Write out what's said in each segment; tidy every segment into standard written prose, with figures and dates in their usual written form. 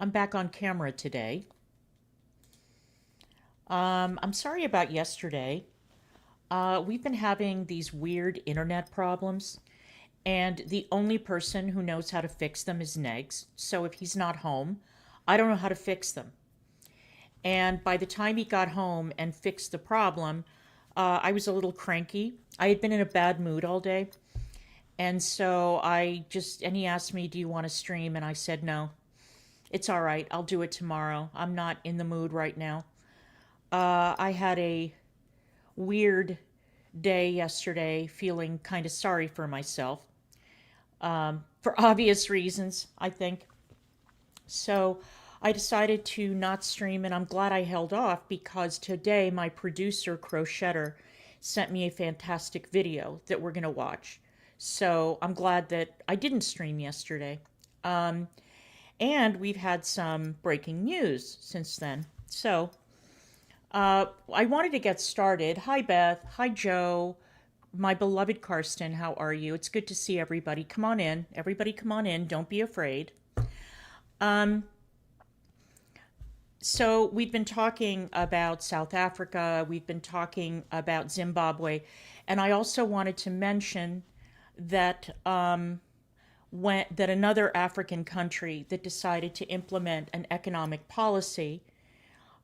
I'm back on camera today. I'm sorry about yesterday. We've been having these weird internet problems, and the only person who knows how to fix them is Negz. So if he's not home, I don't know how to fix them. And by the time he got home and fixed the problem, I was a little cranky. I had been in a bad mood all day. And so and he asked me, "Do you want to stream?" And I said, "No, it's all right. I'll do it tomorrow. I'm not in the mood right now." I had a weird day yesterday, feeling kind of sorry for myself, for obvious reasons, I think. So I decided to not stream, and I'm glad I held off because today my producer, Crochetter, sent me a fantastic video that we're going to watch. So I'm glad that I didn't stream yesterday. Um, and we've had some breaking news since then. So I wanted to get started. Hi, Beth. Hi, Joe. My beloved Karsten, how are you? It's good to see everybody. Come on in. Everybody, come on in. Don't be afraid. Um, so, we've been talking about South Africa, we've been talking about Zimbabwe, and I also wanted to mention that that another African country that decided to implement an economic policy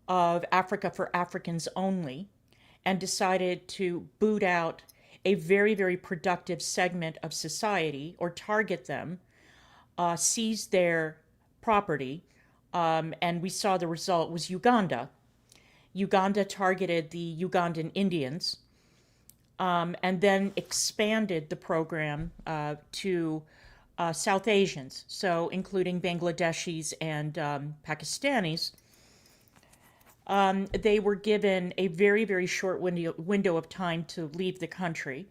of Africa for Africans only and decided to boot out a very, very productive segment of society or target them, seize their property, and we saw the result was Uganda. Uganda targeted the Ugandan Indians, and then expanded the program to South Asians, so including Bangladeshis and Pakistanis. They were given a very, very short window of time to leave the country.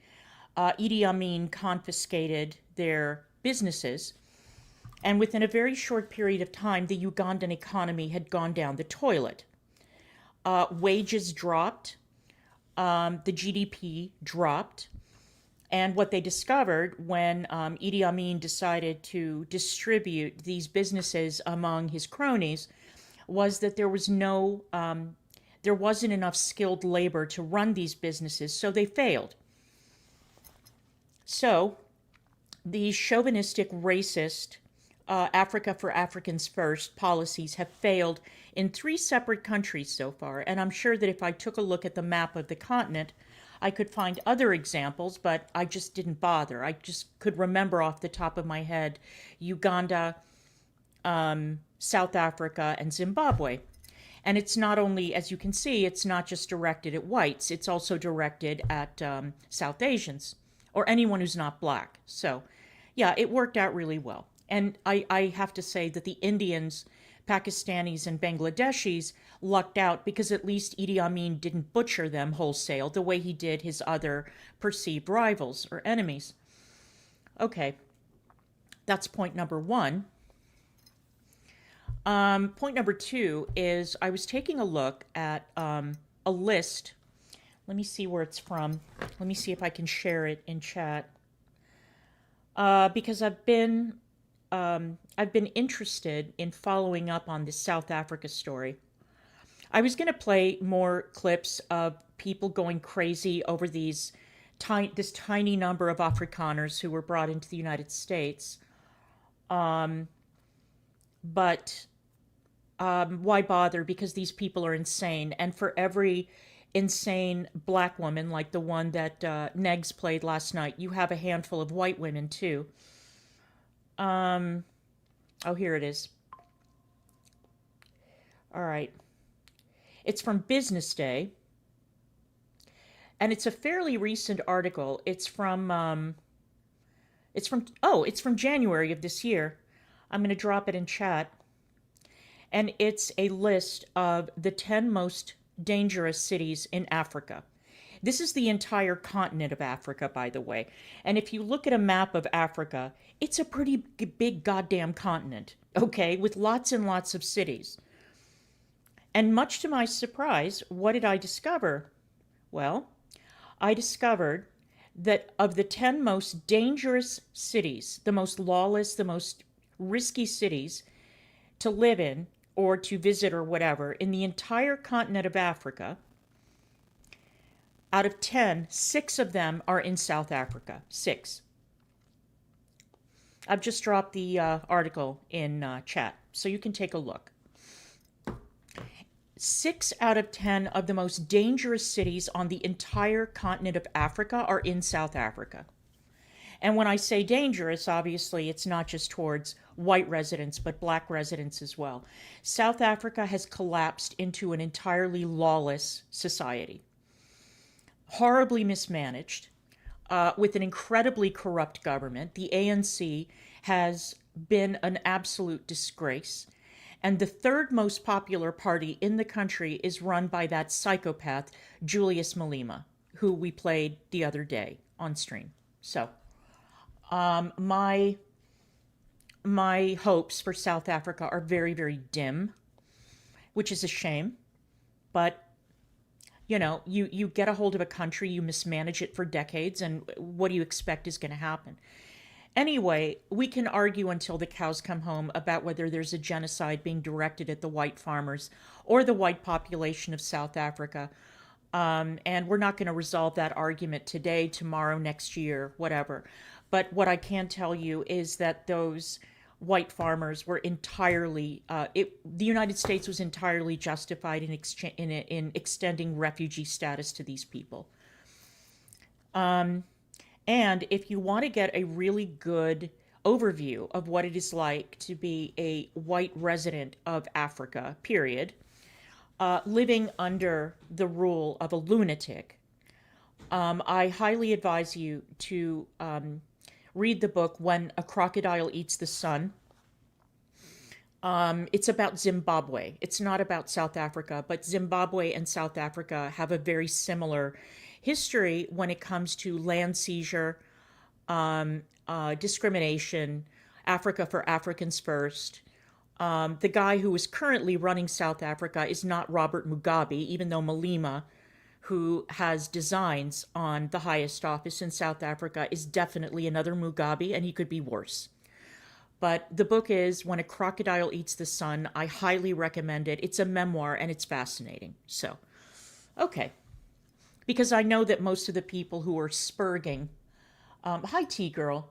Idi Amin confiscated their businesses, and within a very short period of time, the Ugandan economy had gone down the toilet. Wages dropped, the GDP dropped, and what they discovered when Idi Amin decided to distribute these businesses among his cronies was that there wasn't enough skilled labor to run these businesses, so they failed. So these chauvinistic, racist Africa for Africans First policies have failed in 3 separate countries so far, and I'm sure that if I took a look at the map of the continent, I could find other examples, but I just didn't bother. I just could remember off the top of my head Uganda, South Africa, and Zimbabwe. And it's not only, as you can see, it's not just directed at whites, it's also directed at South Asians or anyone who's not black. So, yeah, it worked out really well. And I have to say that the Indians, Pakistanis, and Bangladeshis lucked out because at least Idi Amin didn't butcher them wholesale the way he did his other perceived rivals or enemies. Okay, that's point number one. Point number two is I was taking a look at a list. Let me see where it's from. Let me see if I can share it in chat. Because I've been interested in following up on this South Africa story. I was going to play more clips of people going crazy over this tiny number of Afrikaners who were brought into the United States. But why bother? Because these people are insane. And for every insane black woman, like the one that Negz played last night, you have a handful of white women too. Oh, here it is. All right. It's from Business Day. And it's a fairly recent article. It's from January of this year. I'm going to drop it in chat. And it's a list of the 10 most dangerous cities in Africa. This is the entire continent of Africa, by the way. And if you look at a map of Africa, it's a pretty big goddamn continent, okay, with lots and lots of cities. And much to my surprise, what did I discover? Well, I discovered that of the 10 most dangerous cities, the most lawless, the most risky cities, to live in or to visit or whatever in the entire continent of Africa, out of 10, 6 of them are in South Africa. 6. I've just dropped the article in chat, so you can take a look. 6 out of 10 of the most dangerous cities on the entire continent of Africa are in South Africa. And when I say dangerous, obviously it's not just towards white residents, but black residents as well. South Africa has collapsed into an entirely lawless society, horribly mismanaged, with an incredibly corrupt government. The ANC has been an absolute disgrace. And the third most popular party in the country is run by that psychopath, Julius Malema, who we played the other day on stream. So, my hopes for South Africa are very, very dim, which is a shame. But, you know, you get a hold of a country, you mismanage it for decades, and what do you expect is going to happen? Anyway, we can argue until the cows come home about whether there's a genocide being directed at the white farmers or the white population of South Africa. And we're not going to resolve that argument today, tomorrow, next year, whatever. But what I can tell you is that those white farmers were entirely, the United States was entirely justified in extending refugee status to these people. And if you want to get a really good overview of what it is like to be a white resident of Africa, period, living under the rule of a lunatic, I highly advise you to read the book When a Crocodile Eats the Sun. It's about Zimbabwe. It's not about South Africa, but Zimbabwe and South Africa have a very similar history when it comes to land seizure, discrimination, Africa for Africans first. The guy who is currently running South Africa is not Robert Mugabe, even though Malema, who has designs on the highest office in South Africa, is definitely another Mugabe, and he could be worse. But the book is When a Crocodile Eats the Sun. I highly recommend it. It's a memoir, and it's fascinating. So, okay. Because I know that most of the people who are spurging, hi T-Girl,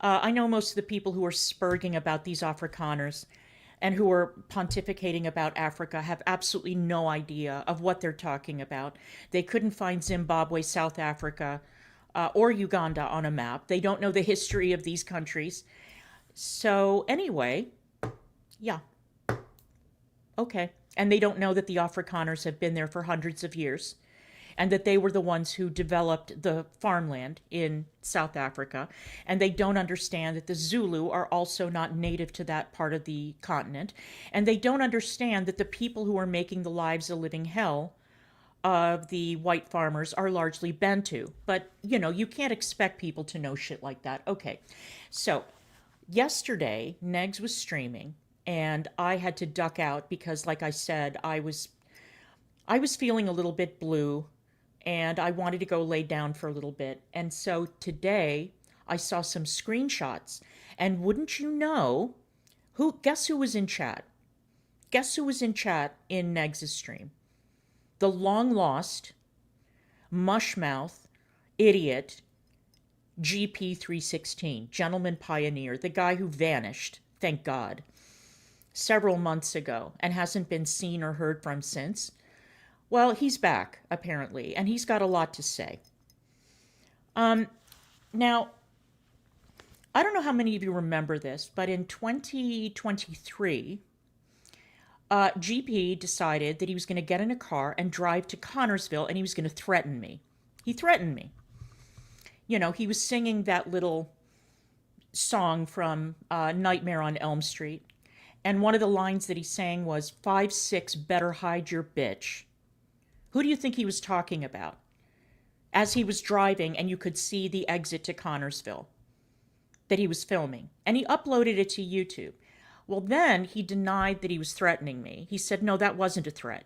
I know most of the people who are spurging about these Afrikaners and who are pontificating about Africa have absolutely no idea of what they're talking about. They couldn't find Zimbabwe, South Africa, or Uganda on a map. They don't know the history of these countries. So anyway, yeah, okay. And they don't know that the Afrikaners have been there for hundreds of years, and that they were the ones who developed the farmland in South Africa. And they don't understand that the Zulu are also not native to that part of the continent. And they don't understand that the people who are making the lives a living hell of the white farmers are largely Bantu. But, you know, you can't expect people to know shit like that. Okay, so yesterday, Negz was streaming, and I had to duck out because, like I said, I was feeling a little bit blue, and I wanted to go lay down for a little bit. And so today I saw some screenshots, and wouldn't you know, guess who was in chat? Guess who was in chat in Negz's stream? The long lost, mushmouth, idiot, GP316, Gentleman Pioneer, the guy who vanished, thank God, several months ago and hasn't been seen or heard from since. Well, he's back, apparently, and he's got a lot to say. Now, I don't know how many of you remember this, but in 2023, GP decided that he was going to get in a car and drive to Connersville, and he was going to threaten me. He threatened me. You know, he was singing that little song from Nightmare on Elm Street, and one of the lines that he sang was, 5-6, better hide your bitch. Who do you think he was talking about? As he was driving, and you could see the exit to Connersville that he was filming, and he uploaded it to YouTube. Well, then he denied that he was threatening me. He said, no, that wasn't a threat.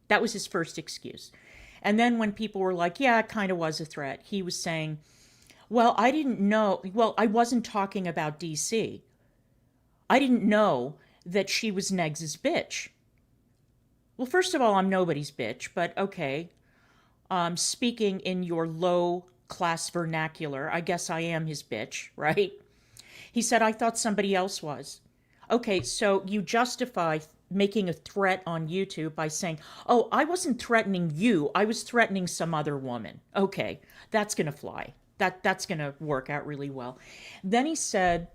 That was his first excuse. And then when people were like, yeah, it kind of was a threat, he was saying, well, I didn't know. Well, I wasn't talking about DC. I didn't know that she was Negz's bitch. Well, first of all, I'm nobody's bitch, but okay. Speaking in your low class vernacular, I guess I am his bitch, right? He said, I thought somebody else was. Okay, so you justify making a threat on YouTube by saying, oh, I wasn't threatening you, I was threatening some other woman. Okay, that's going to fly. That's going to work out really well. Then he said,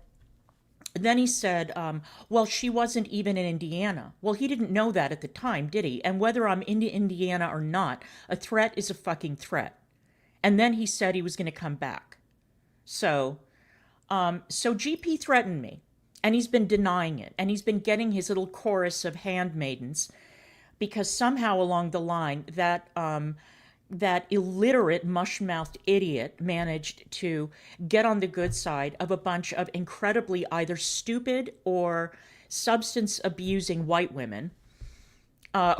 well, she wasn't even in Indiana. Well, he didn't know that at the time, did he? And whether I'm in Indiana or not, a threat is a fucking threat. And then he said he was going to come back. So GP threatened me, and he's been denying it, and he's been getting his little chorus of handmaidens, because somehow along the line that illiterate mush-mouthed idiot managed to get on the good side of a bunch of incredibly either stupid or substance abusing white women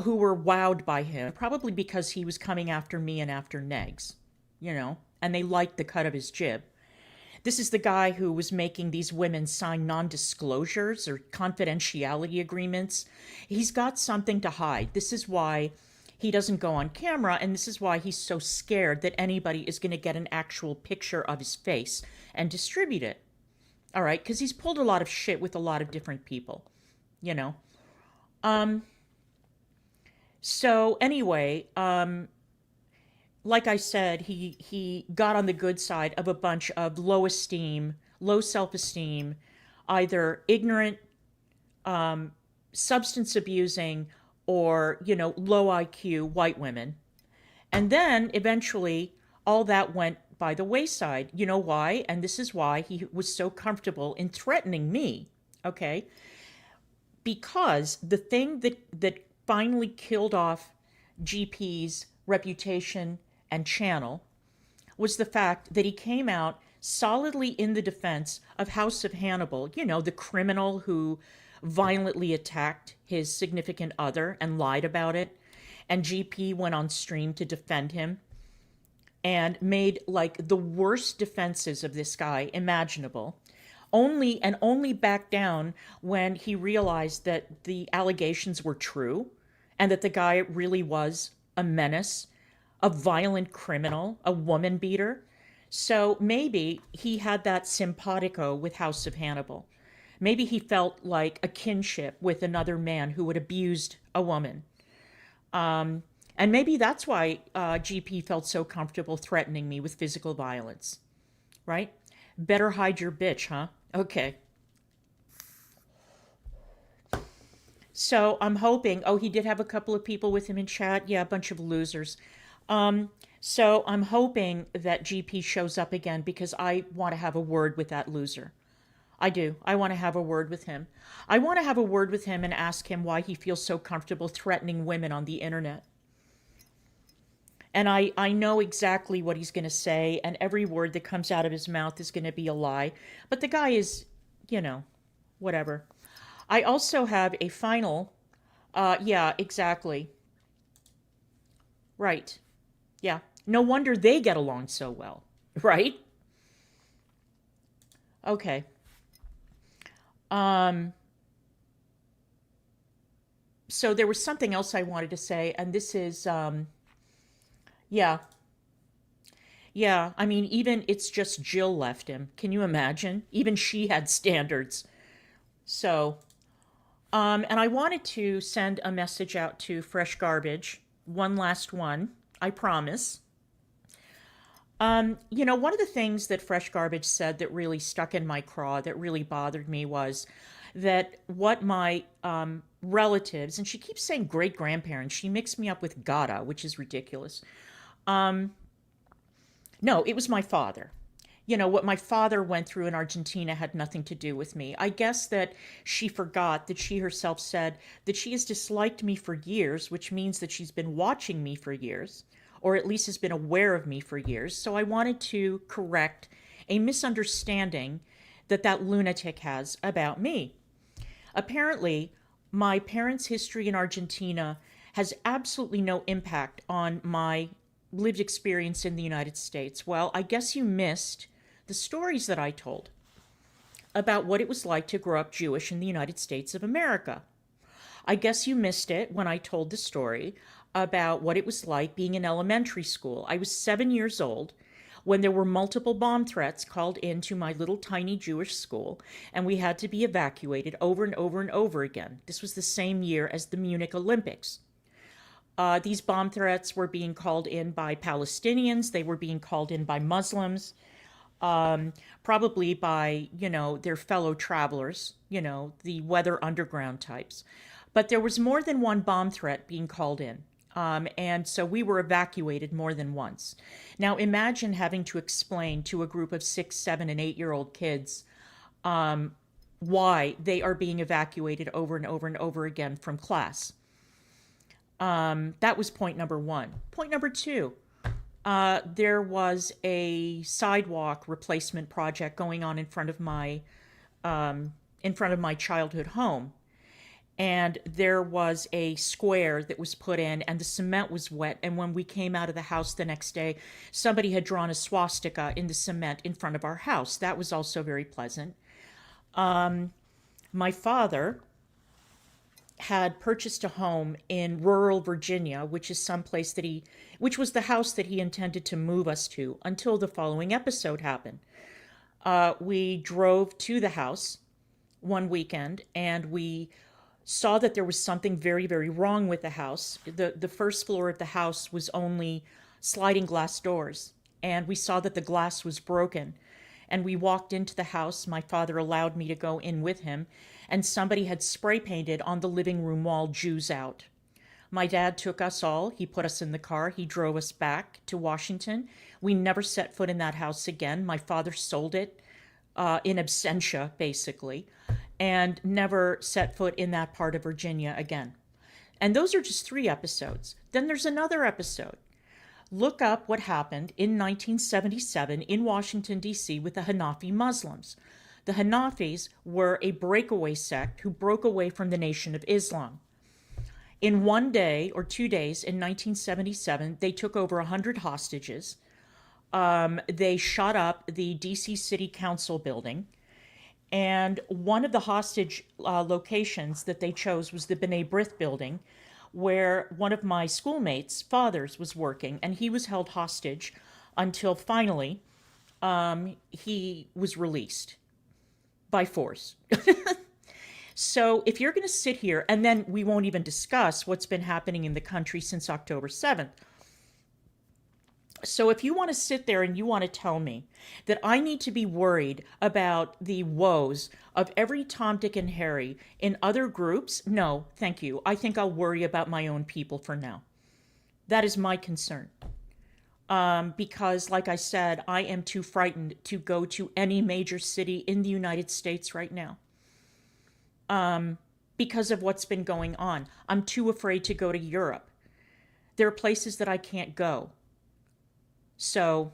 who were wowed by him, probably because he was coming after me and after Negz, and they liked the cut of his jib. This is the guy who was making these women sign non-disclosures or confidentiality agreements. He's got something to hide. This is why he doesn't go on camera, and this is why he's so scared that anybody is going to get an actual picture of his face and distribute it. All right, because he's pulled a lot of shit with a lot of different people, So anyway, like I said, he got on the good side of a bunch of low esteem, low self-esteem, either ignorant, substance abusing, or, low IQ white women. And then eventually all that went by the wayside. You know why? And this is why he was so comfortable in threatening me, okay? Because the thing that finally killed off GP's reputation and channel was the fact that he came out solidly in the defense of House of Hannibal, the criminal who violently attacked his significant other and lied about it. And GP went on stream to defend him and made like the worst defenses of this guy imaginable. Only backed down when he realized that the allegations were true and that the guy really was a menace, a violent criminal, a woman beater. So maybe he had that simpatico with House of Hannibal. Maybe he felt like a kinship with another man who had abused a woman. And maybe that's why GP felt so comfortable threatening me with physical violence. Right? Better hide your bitch, huh? Okay. So I'm hoping, he did have a couple of people with him in chat. Yeah, a bunch of losers. So I'm hoping that GP shows up again because I want to have a word with that loser. I do. I want to have a word with him. I want to have a word with him and ask him why he feels so comfortable threatening women on the internet. And I know exactly what he's going to say, and every word that comes out of his mouth is going to be a lie. But the guy is, whatever. I also have a final, yeah, exactly. Right. Yeah. No wonder they get along so well, right? Okay. So there was something else I wanted to say, and this is, yeah. Yeah, I mean, even it's just Jill left him. Can you imagine? Even she had standards. So, and I wanted to send a message out to Fresh Garbage. One last one, I promise. One of the things that Fresh Garbage said that really stuck in my craw, that really bothered me, was that what my relatives, and she keeps saying great-grandparents, she mixed me up with Gata, which is ridiculous. No, it was my father. What my father went through in Argentina had nothing to do with me. I guess that she forgot that she herself said that she has disliked me for years, which means that she's been watching me for years, or at least has been aware of me for years. So I wanted to correct a misunderstanding that lunatic has about me. Apparently, my parents' history in Argentina has absolutely no impact on my lived experience in the United States. Well, I guess you missed the stories that I told. about what it was like to grow up Jewish in the United States of America. I guess you missed it when I told the story about what it was like being in elementary school. I was 7 years old when there were multiple bomb threats called into my little tiny Jewish school, and we had to be evacuated over and over and over again. This was the same year as the Munich Olympics. These bomb threats were being called in by Palestinians. They were being called in by Muslims, probably by, their fellow travelers, the Weather Underground types. But there was more than one bomb threat being called in. And so we were evacuated more than once. Now imagine having to explain to a group of 6, 7, and 8-year-old kids why they are being evacuated over and over and over again from class. That was point number one. Point number two, there was a sidewalk replacement project going on in front of my childhood home. And there was a square that was put in, and the cement was wet. And when we came out of the house the next day, somebody had drawn a swastika in the cement in front of our house. That was also very pleasant. My father had purchased a home in rural Virginia, which is someplace which was the house that he intended to move us to until the following episode happened. We drove to the house one weekend, and we saw that there was something very, very wrong with the house. The first floor of the house was only sliding glass doors, and we saw that the glass was broken. And we walked into the house. My father allowed me to go in with him, and somebody had spray painted on the living room wall, "Jews out." My dad took us all. He put us in the car. He drove us back to Washington. We never set foot in that house again. My father sold it in absentia, basically, and never set foot in that part of Virginia again. And those are just 3 episodes. Then there's another episode. Look up what happened in 1977 in Washington, D.C. with the Hanafi Muslims. The Hanafis were a breakaway sect who broke away from the Nation of Islam. In 1 day or 2 days in 1977, they took over 100 hostages. They shot up the D.C. City Council building. And one of the hostage locations that they chose was the B'nai B'rith building, where one of my schoolmates' fathers was working, and he was held hostage until finally he was released by force. So if you're going to sit here, and then we won't even discuss what's been happening in the country since October 7th. So if you want to sit there and you want to tell me that I need to be worried about the woes of every Tom, Dick, and Harry in other groups, no, thank you. I think I'll worry about my own people for now. That is my concern. Because, like I said, I am too frightened to go to any major city in the United States right now. Because of what's been going on. I'm too afraid to go to Europe. There are places that I can't go. So,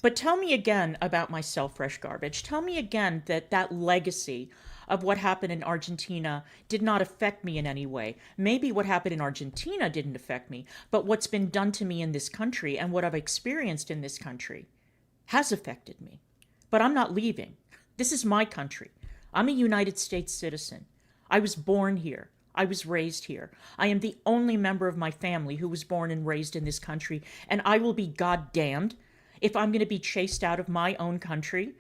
but tell me again about myself, Fresh Garbage. Tell me again that legacy of what happened in Argentina did not affect me in any way. Maybe what happened in Argentina didn't affect me, but what's been done to me in this country and what I've experienced in this country has affected me. But I'm not leaving. This is my country. I'm a United States citizen. I was born here. I was raised here. I am the only member of my family who was born and raised in this country, and I will be goddamned if I'm going to be chased out of my own country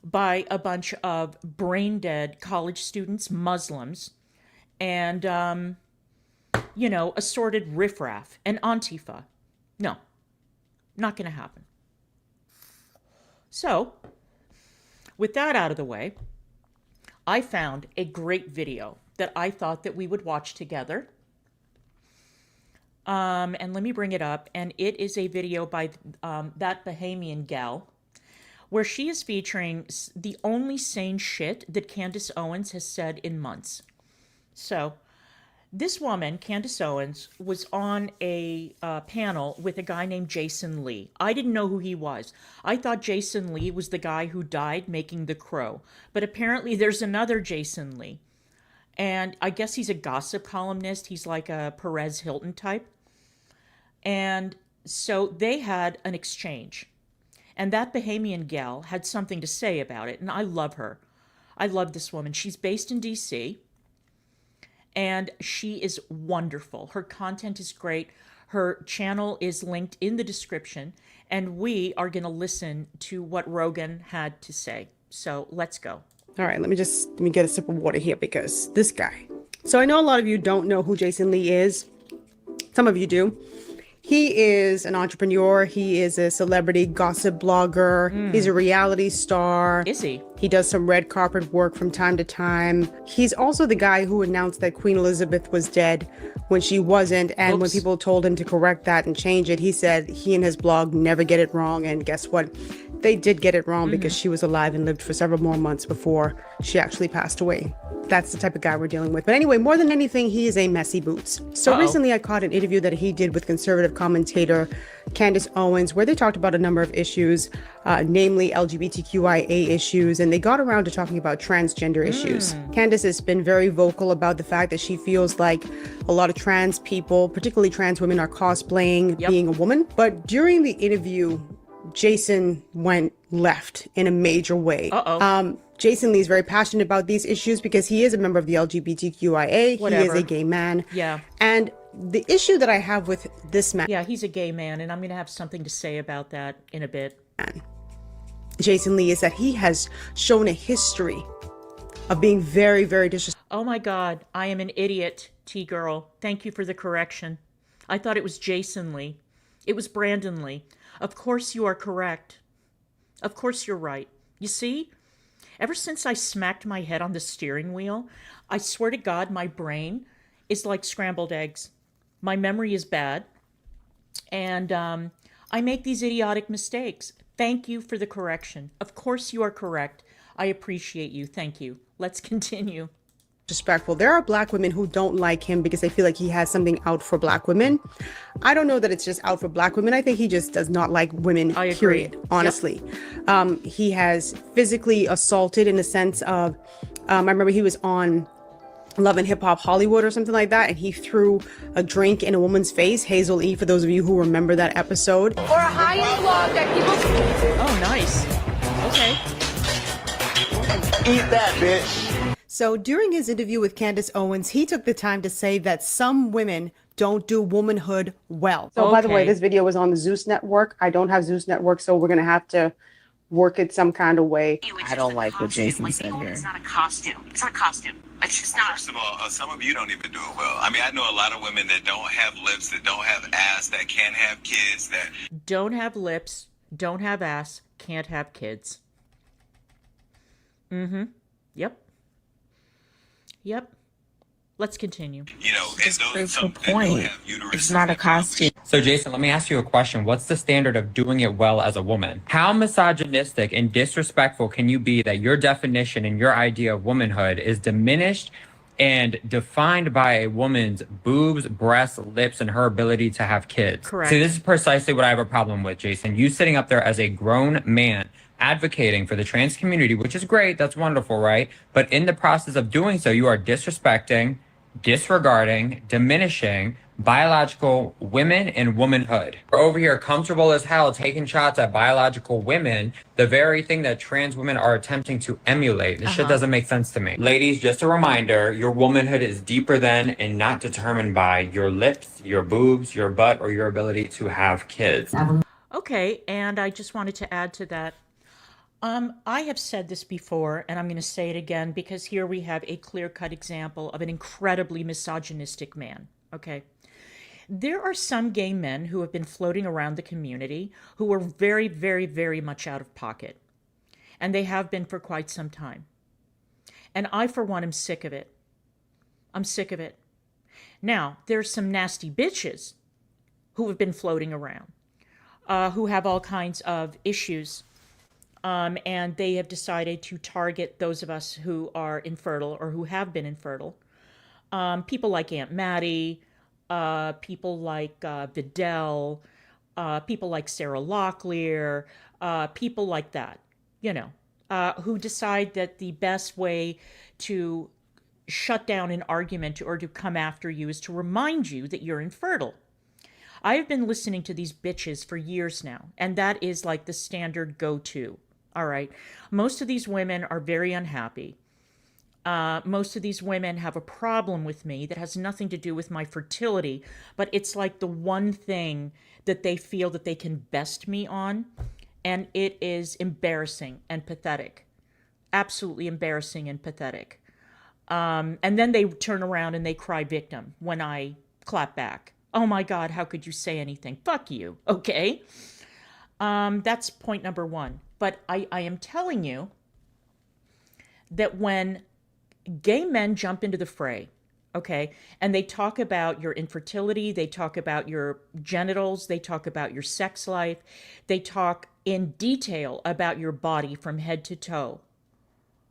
by a bunch of brain-dead college students, Muslims, and, assorted riffraff and Antifa. No, not going to happen. So, with that out of the way, I found a great video that I thought that we would watch together. And let me bring it up. And it is a video by that Bahamian Gyal, where she is featuring the only sane shit that Candace Owens has said in months. So this woman, Candace Owens, was on a panel with a guy named Jason Lee. I didn't know who he was. I thought Jason Lee was the guy who died making The Crow. But apparently there's another Jason Lee. And I guess he's a gossip columnist. He's like a Perez Hilton type. And so they had an exchange. And that Bahamian Gyal had something to say about it, and I love her. I love this woman. She's based in DC, and she is wonderful. Her content is great. Her channel is linked in the description, and we are going to listen to what Rogan had to say. So let's go. All right, let me get a sip of water here, because this guy. So I know a lot of you don't know who Jason Lee is. Some of you do. He is an entrepreneur. He is a celebrity gossip blogger. He's a reality star. Is he? He does some red carpet work from time to time. He's also the guy who announced that Queen Elizabeth was dead when she wasn't. And when people told him to correct that and change it, he said he and his blog never get it wrong. And guess what? They did get it wrong, because she was alive and lived for several more months before she actually passed away. That's the type of guy we're dealing with. But anyway, more than anything, he is a messy boots. So recently I caught an interview that he did with conservative commentator Candace Owens, where they talked about a number of issues, namely LGBTQIA issues, and they got around to talking about transgender issues. Candace has been very vocal about the fact that she feels like a lot of trans people, particularly trans women, are cosplaying being a woman. But during the interview, Jason went left in a major way. Jason Lee is very passionate about these issues because he is a member of the LGBTQIA. He is a gay man. Yeah. And the issue that I have with this man. Yeah, he's a gay man, and I'm going to have something to say about that in a bit. Jason Lee is that he has shown a history of being very, very disrespectful. Oh my God, I am an idiot, T-girl. Thank you for the correction. I thought it was Jason Lee. It was Brandon Lee. Of course you are correct. Of course you're right. You see? Ever since I smacked my head on the steering wheel, I swear to God, my brain is like scrambled eggs. My memory is bad, and I make these idiotic mistakes. Thank you for the correction. Of course you are correct. I appreciate you. Thank you. Let's continue. Disrespectful. There are black women who don't like him because they feel like he has something out for black women. I don't know that it's just out for black women. I think he just does not like women, period, honestly. He has physically assaulted, in the sense of, I remember he was on Love and Hip Hop Hollywood or something like that, and he threw a drink in a woman's face, Hazel E, for those of you who remember that episode. Or a high-end blog that people... Oh, nice. Okay. Eat that, bitch. So during his interview with Candace Owens, he took the time to say that some women don't do womanhood well. So by the way, this video was on the Zeus Network. I don't have Zeus Network, so we're going to have to work it some kind of way. I don't like what Jason said here. It's not a costume. It's not a costume. It's just not. First of all, some of you don't even do it well. I mean, I know a lot of women that don't have lips, that don't have ass, that can't have kids, that don't have lips, don't have ass, can't have kids. Yep. Yep. Let's continue. You know, and those some point. have uterus. It's not a costume. So Jason, let me ask you a question. What's the standard of doing it well as a woman? How misogynistic and disrespectful can you be that your definition and your idea of womanhood is diminished and defined by a woman's boobs, breasts, lips, and her ability to have kids? Correct. So this is precisely what I have a problem with, Jason. You sitting up there as a grown man advocating for the trans community, which is great, that's wonderful, right? But in the process of doing so, you are disrespecting, disregarding, diminishing biological women and womanhood. We're over here comfortable as hell taking shots at biological women, the very thing that trans women are attempting to emulate. This shit doesn't make sense to me. Ladies, just a reminder, your womanhood is deeper than and not determined by your lips, your boobs, your butt, or your ability to have kids. Okay, and I just wanted to add to that. I have said this before, and I'm going to say it again, because here we have a clear-cut example of an incredibly misogynistic man, okay? There are some gay men who have been floating around the community who are very, very, very much out of pocket, and they have been for quite some time. And I, for one, am sick of it. I'm sick of it. Now, there's some nasty bitches who have been floating around, who have all kinds of issues. And they have decided to target those of us who are infertile or who have been infertile. People like Aunt Maddie, people like Vidal, people like Sarah Locklear, people like that, you know, who decide that the best way to shut down an argument or to come after you is to remind you that you're infertile. I've been listening to these bitches for years now, and that is like the standard go-to. All right. Most of these women are very unhappy. Most of these women have a problem with me that has nothing to do with my fertility, but it's like the one thing that they feel that they can best me on, and it is embarrassing and pathetic. Absolutely embarrassing and pathetic. And then they turn around and they cry victim when I clap back. Oh my God, how could you say anything? Fuck you, okay? That's point number one. But I am telling you that when gay men jump into the fray, okay, and they talk about your infertility, they talk about your genitals, they talk about your sex life, they talk in detail about your body from head to toe,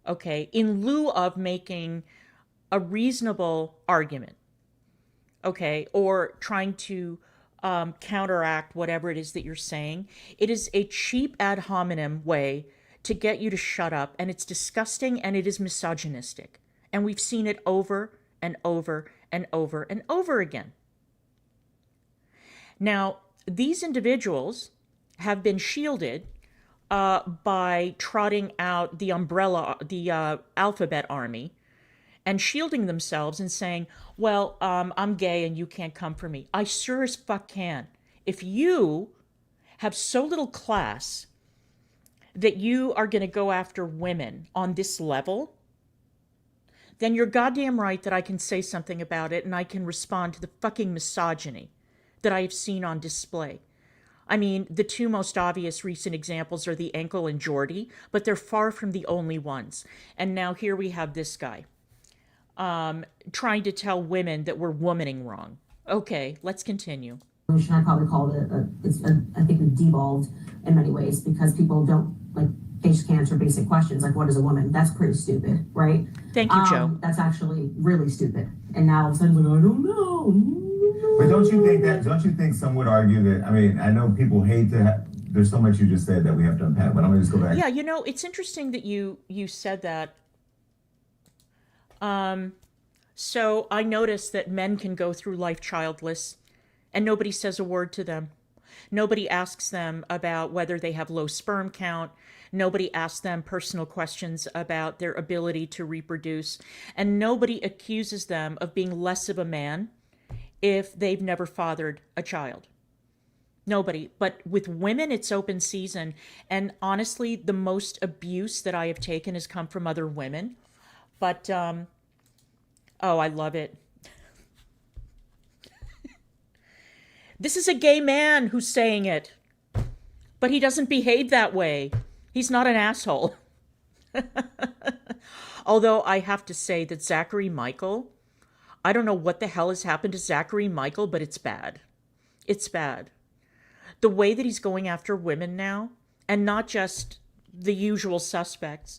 okay, in lieu of making a reasonable argument, okay, or trying to counteract whatever it is that you're saying. It is a cheap ad hominem way to get you to shut up, and it's disgusting and it is misogynistic. And we've seen it over and over and over and over again. Now, these individuals have been shielded by trotting out the umbrella, the alphabet army, and shielding themselves and saying, well, I'm gay and you can't come for me. I sure as fuck can. If you have so little class that you are going to go after women on this level, then you're goddamn right that I can say something about it and I can respond to the fucking misogyny that I have seen on display. I mean, the two most obvious recent examples are the Ankle and Jordy, but they're far from the only ones. And now here we have this guy trying to tell women that we're womaning wrong. Okay, let's continue. I probably call it I think we've devolved in many ways because people don't, like, they just can't answer basic questions like, what is a woman? That's pretty stupid, right? Thank you, Joe. That's actually really stupid. And now all of a sudden, I don't know. But don't you think some would argue that, I mean, I know people hate to have, there's so much you just said that we have to unpack, but I'm gonna just go back. Yeah, you know, it's interesting that you said that. So I noticed that men can go through life childless and nobody says a word to them. Nobody asks them about whether they have low sperm count. Nobody asks them personal questions about their ability to reproduce. And nobody accuses them of being less of a man if they've never fathered a child. Nobody. But with women, it's open season. And honestly, the most abuse that I have taken has come from other women. But, oh, I love it. This is a gay man who's saying it, but he doesn't behave that way. He's not an asshole. Although I have to say that Zachary Michael, I don't know what the hell has happened to Zachary Michael, but it's bad. It's bad. The way that he's going after women now, and not just the usual suspects,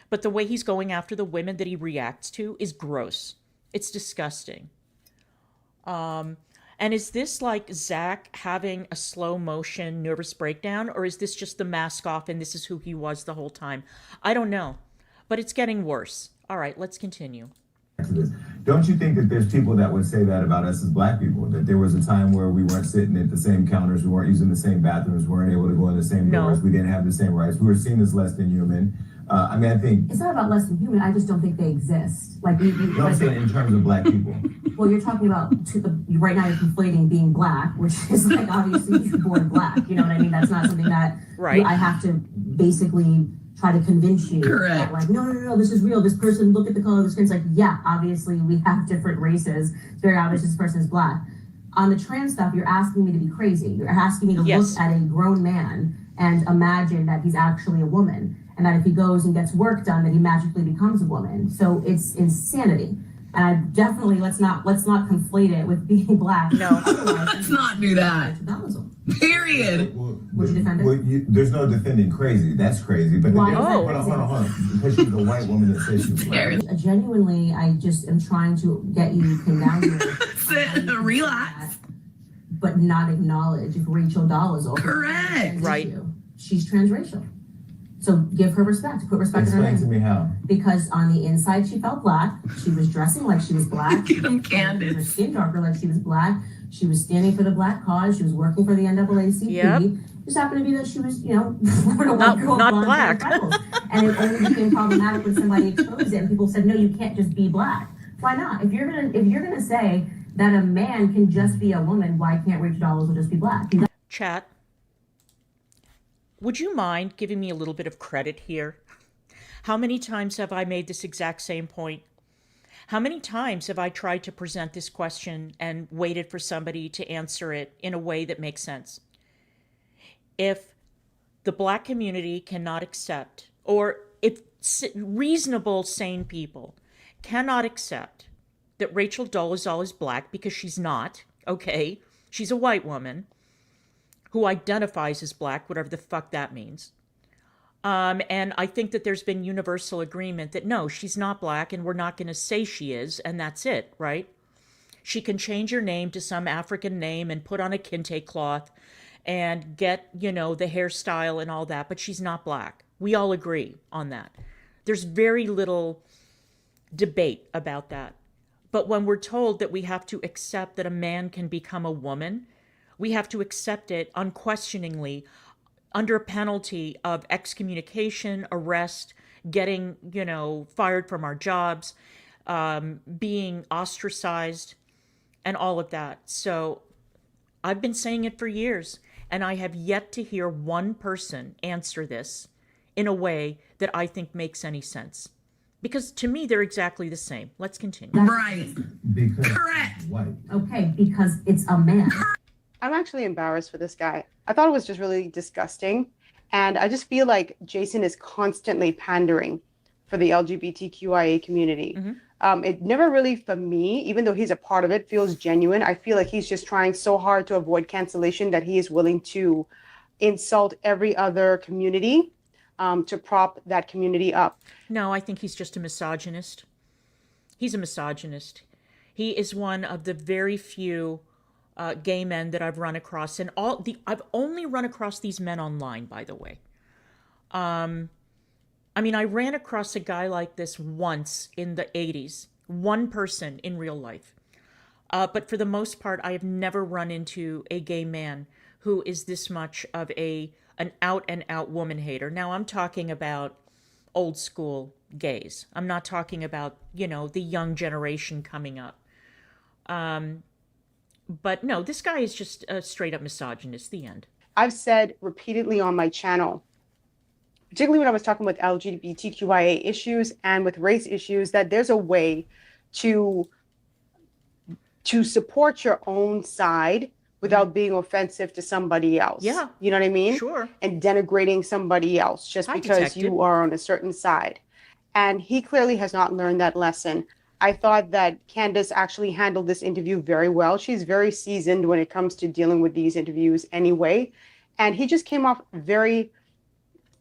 but the way he's going after the women that he reacts to is gross. It's disgusting. And is this like Zach having a slow motion nervous breakdown, or is this just the mask off and this is who he was the whole time? I don't know, but it's getting worse. All right, let's continue. Don't you think that there's people that would say that about us as Black people? That there was a time where we weren't sitting at the same counters, we weren't using the same bathrooms, we weren't able to go in the same doors, we didn't have the same rights, we were seen as less than human. I mean, I think it's not about less than human. I just don't think they exist. Like, no, I'm saying in terms of Black people. Well, you're talking about right now. You're conflating being Black, which is like obviously you're born Black. You know what I mean? That's not something that I have to basically try to convince you. Correct. That, like, no, this is real. This person, look at the color of the skin. It's like, yeah, obviously we have different races. It's very obvious this person is Black. On the trans stuff, you're asking me to be crazy. You're asking me to look at a grown man and imagine that he's actually a woman, and that if he goes and gets work done, that he magically becomes a woman. So it's insanity. And I definitely let's not conflate it with being Black. No, let's not do that. Period. Would you defend it? There's no defending crazy. That's crazy. But why? Hold on. Because she's a white woman that says she's Black. Genuinely, I just am trying to get you to pinned down here. Sit, relax. But not acknowledge Rachel Dolezal. Correct. Right. She's transracial. So give her respect. Put respect in her name. Explain to me how. Because on the inside she felt Black. She was dressing like she was Black. I'm candid. Her skin darker like she was Black. She was standing for the black cause. She was working for the NAACP. Yep. Just happened to be that she was, you know, not black. And it only became problematic when somebody exposed it and people said, no, you can't just be black. Why not? If you're gonna say that a man can just be a woman, why can't Rachel Dolezal just be black? Chat, would you mind giving me a little bit of credit here? How many times have I made this exact same point? How many times have I tried to present this question and waited for somebody to answer it in a way that makes sense? If the black community cannot accept, or if reasonable, sane people cannot accept that Rachel Dolezal is black, because she's not, okay? She's a white woman who identifies as black, whatever the fuck that means. And I think that there's been universal agreement that no, she's not black, and we're not going to say she is, and that's it, right? She can change her name to some African name and put on a kente cloth and get, you know, the hairstyle and all that, but she's not black. We all agree on that. There's very little debate about that. But when we're told that we have to accept that a man can become a woman, we have to accept it unquestioningly, under penalty of excommunication, arrest, getting, you know, fired from our jobs, being ostracized, and all of that. So I've been saying it for years, and I have yet to hear one person answer this in a way that I think makes any sense. Because to me, they're exactly the same. Let's continue. Right. Because Correct. white. Okay, because it's a man. I'm actually embarrassed for this guy. I thought it was just really disgusting. And I just feel like Jason is constantly pandering for the LGBTQIA community. It never really, for me, even though he's a part of it, feels genuine. I feel like he's just trying so hard to avoid cancellation that he is willing to insult every other community to prop that community up. No, I think he's just a misogynist. He's a misogynist. He is one of the very few gay men that I've run across, and I've only run across these men online, by the way. I mean, I ran across a guy like this once in the 80s, one person in real life. But for the most part, I have never run into a gay man who is this much of an out and out woman hater. Now, I'm talking about old school gays. I'm not talking about, you know, the young generation coming up. But no, this guy is just a straight up misogynist, the end. I've said repeatedly on my channel, particularly when I was talking with LGBTQIA issues and with race issues, that there's a way to support your own side without being offensive to somebody else. Yeah. You know what I mean? Sure. And denigrating somebody else just because you are on a certain side. And he clearly has not learned that lesson. I thought that Candace actually handled this interview very well. She's very seasoned when it comes to dealing with these interviews anyway. And he just came off very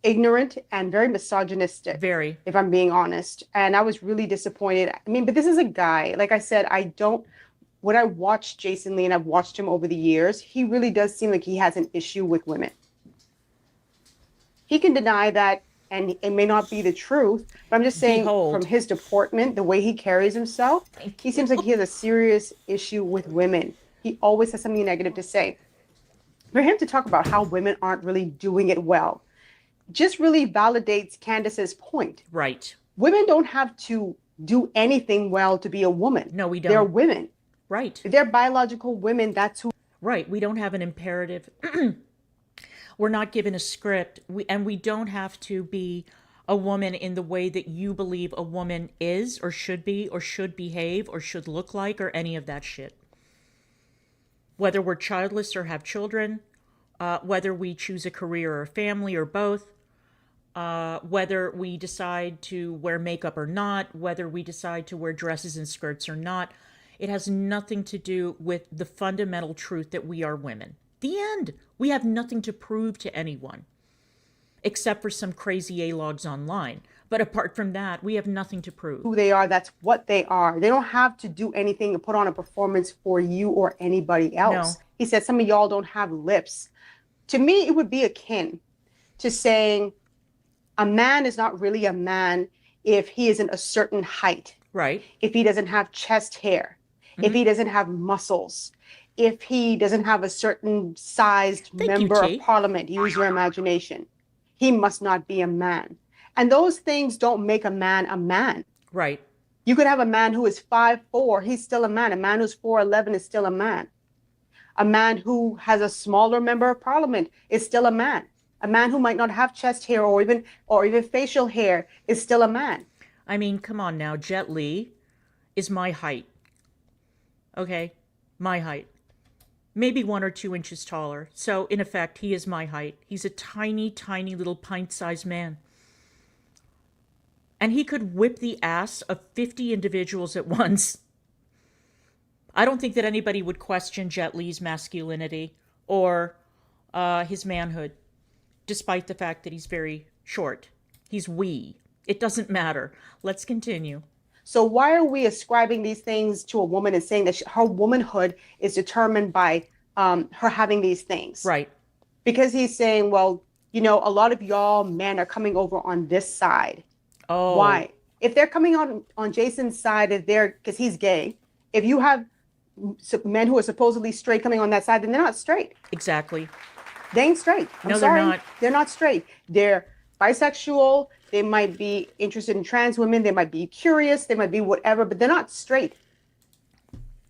ignorant and very misogynistic. Very. If I'm being honest. And I was really disappointed. I mean, but this is a guy, like I said, when I watched Jason Lee, and I've watched him over the years, he really does seem like he has an issue with women. He can deny that, and it may not be the truth, but I'm just saying from his deportment, the way he carries himself, he seems like he has a serious issue with women. He always has something negative to say. For him to talk about how women aren't really doing it well just really validates Candace's point. Right. Women don't have to do anything well to be a woman. No, we don't. They're women. Right. They're biological women. That's who. Right. We don't have an imperative. We're not given a script. We don't have to be a woman in the way that you believe a woman is or should be or should behave or should look like or any of that shit. Whether we're childless or have children, whether we choose a career or a family or both, whether we decide to wear makeup or not, whether we decide to wear dresses and skirts or not, it has nothing to do with the fundamental truth that we are women. The end. We have nothing to prove to anyone, except for some crazy A-logs online. But apart from that, we have nothing to prove. Who they are, that's what they are. They don't have to do anything to put on a performance for you or anybody else. No. He said some of y'all don't have lips. To me, it would be akin to saying a man is not really a man if he isn't a certain height. Right. If he doesn't have chest hair. Mm-hmm. If he doesn't have muscles. if he doesn't have a certain sized Thank you, member of T. parliament. Use your imagination. He must not be a man. And those things don't make a man a man. Right. You could have a man who is 5'4", he's still a man. A man who's 4'11" is still a man. A man who has a smaller member of parliament is still a man. A man who might not have chest hair or even facial hair is still a man. I mean, come on now. Jet Li is my height. Okay? My height. Maybe 1 or 2 inches taller. So, in effect, he is my height. He's a tiny, tiny little pint-sized man. And he could whip the ass of 50 individuals at once. I don't think that anybody would question Jet Li's masculinity or his manhood, despite the fact that he's very short. He's wee. It doesn't matter. Let's continue. So why are we ascribing these things to a woman and saying that her womanhood is determined by her having these things? Right. Because he's saying, well, a lot of y'all men are coming over on this side. Oh. Why? If they're coming on Jason's side, because he's gay, if you have men who are supposedly straight coming on that side, then they're not straight. Exactly. They ain't straight. I'm sorry. They're not. They're not straight. They're bisexual. They might be interested in trans women. They might be curious. They might be whatever, but they're not straight.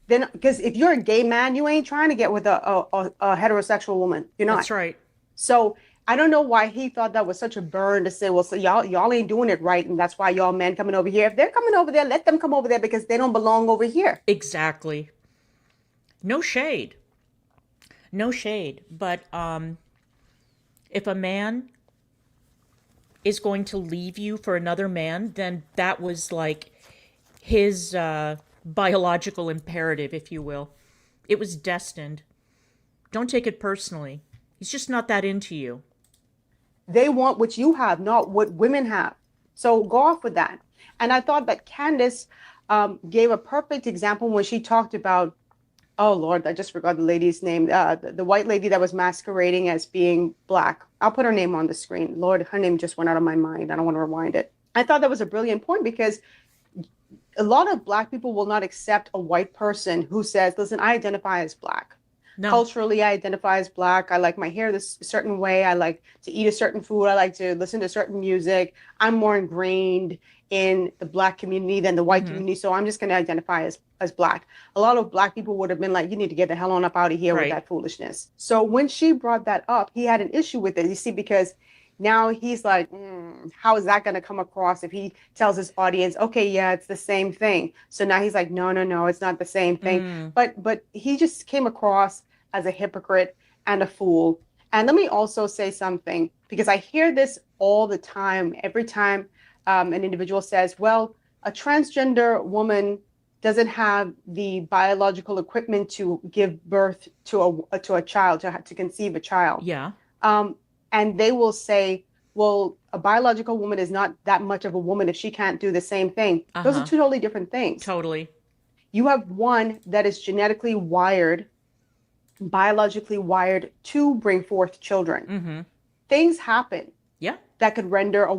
Then, because if you're a gay man, you ain't trying to get with a heterosexual woman. You're not. That's right. So I don't know why he thought that was such a burn to say, well, so y'all ain't doing it right, and that's why y'all men coming over here. If they're coming over there, let them come over there because they don't belong over here. Exactly. No shade. No shade. But if a man is going to leave you for another man, then that was like his biological imperative, if you will. It was destined. Don't take it personally. He's just not that into you. They want what you have, not what women have. So go off with that. And I thought that Candace gave a perfect example when she talked about, oh Lord, I just forgot the lady's name, the white lady that was masquerading as being black. I'll put her name on the screen. Lord, her name just went out of my mind. I don't want to rewind it. I thought that was a brilliant point because a lot of black people will not accept a white person who says, listen, I identify as black. No. Culturally, I identify as black. I like my hair this certain way. I like to eat a certain food. I like to listen to certain music. I'm more ingrained in the black community than the white community. So I'm just going to identify as black. A lot of black people would have been like, you need to get the hell on up out of here with that foolishness. So when she brought that up, he had an issue with it. You see, because now he's like, how is that going to come across if he tells his audience, okay, yeah, it's the same thing. So now he's like, no, it's not the same thing. But he just came across as a hypocrite and a fool. And let me also say something, because I hear this all the time. Every time an individual says, well, a transgender woman doesn't have the biological equipment to give birth to a child, to conceive a child. Yeah. And they will say, well, a biological woman is not that much of a woman if she can't do the same thing. Those are two totally different things. Totally. You have one that is genetically wired, biologically wired to bring forth children. Things happen that could render a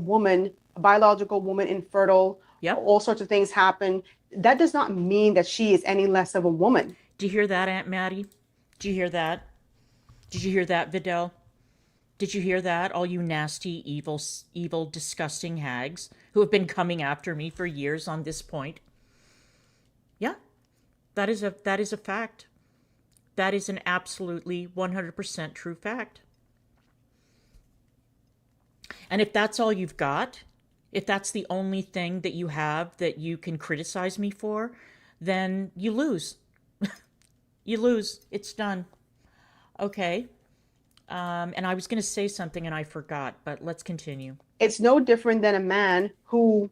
biological woman infertile. All sorts of things happen. That does not mean that she is any less of a woman. Do you hear that, Aunt Maddie? Do you hear that? Did you hear that, Vidal? Did you hear that, all you nasty, evil, disgusting hags who have been coming after me for years on this point? Yeah, that is a fact. That is an absolutely 100% true fact. And if that's all you've got, if that's the only thing that you have that you can criticize me for, then you lose. You lose. It's done. Okay. And I was going to say something and I forgot, but let's continue. It's no different than a man who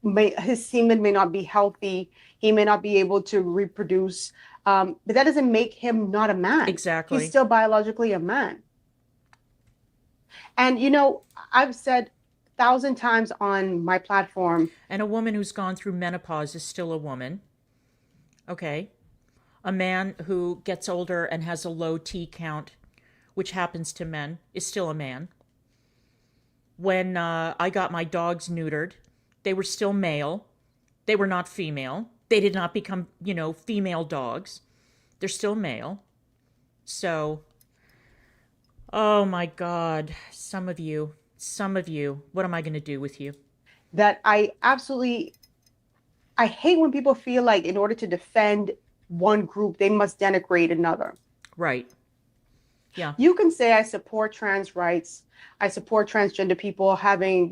his semen may not be healthy. He may not be able to reproduce. But that doesn't make him not a man. Exactly. He's still biologically a man. And, I've said 1,000 times on my platform. And a woman who's gone through menopause is still a woman. Okay. A man who gets older and has a low T count, which happens to men, is still a man. When I got my dogs neutered, they were still male. They were not female. They did not become, female dogs. They're still male. So, oh my God, some of you, what am I going to do with you? That I hate when people feel like in order to defend one group, they must denigrate another. Right. Yeah. You can say, I support trans rights. I support transgender people having,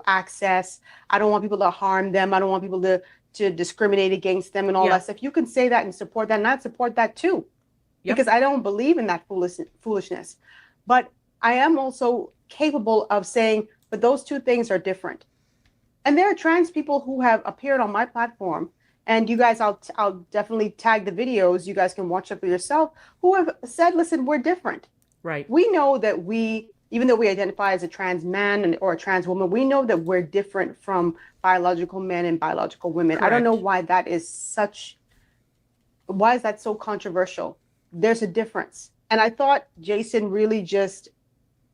access. I don't want people to harm them. I don't want people to discriminate against them and all that stuff. You can say that and support that, and I support that too. Yep. Because I don't believe in that foolishness. But I am also capable of saying, but those two things are different. And there are trans people who have appeared on my platform, and you guys, I'll definitely tag the videos. You guys can watch it for yourself, who have said, listen, we're different. Right. We know that even though we identify as a trans man or a trans woman, we know that we're different from biological men and biological women. Correct. I don't know why why is that so controversial? There's a difference. And I thought Jason really just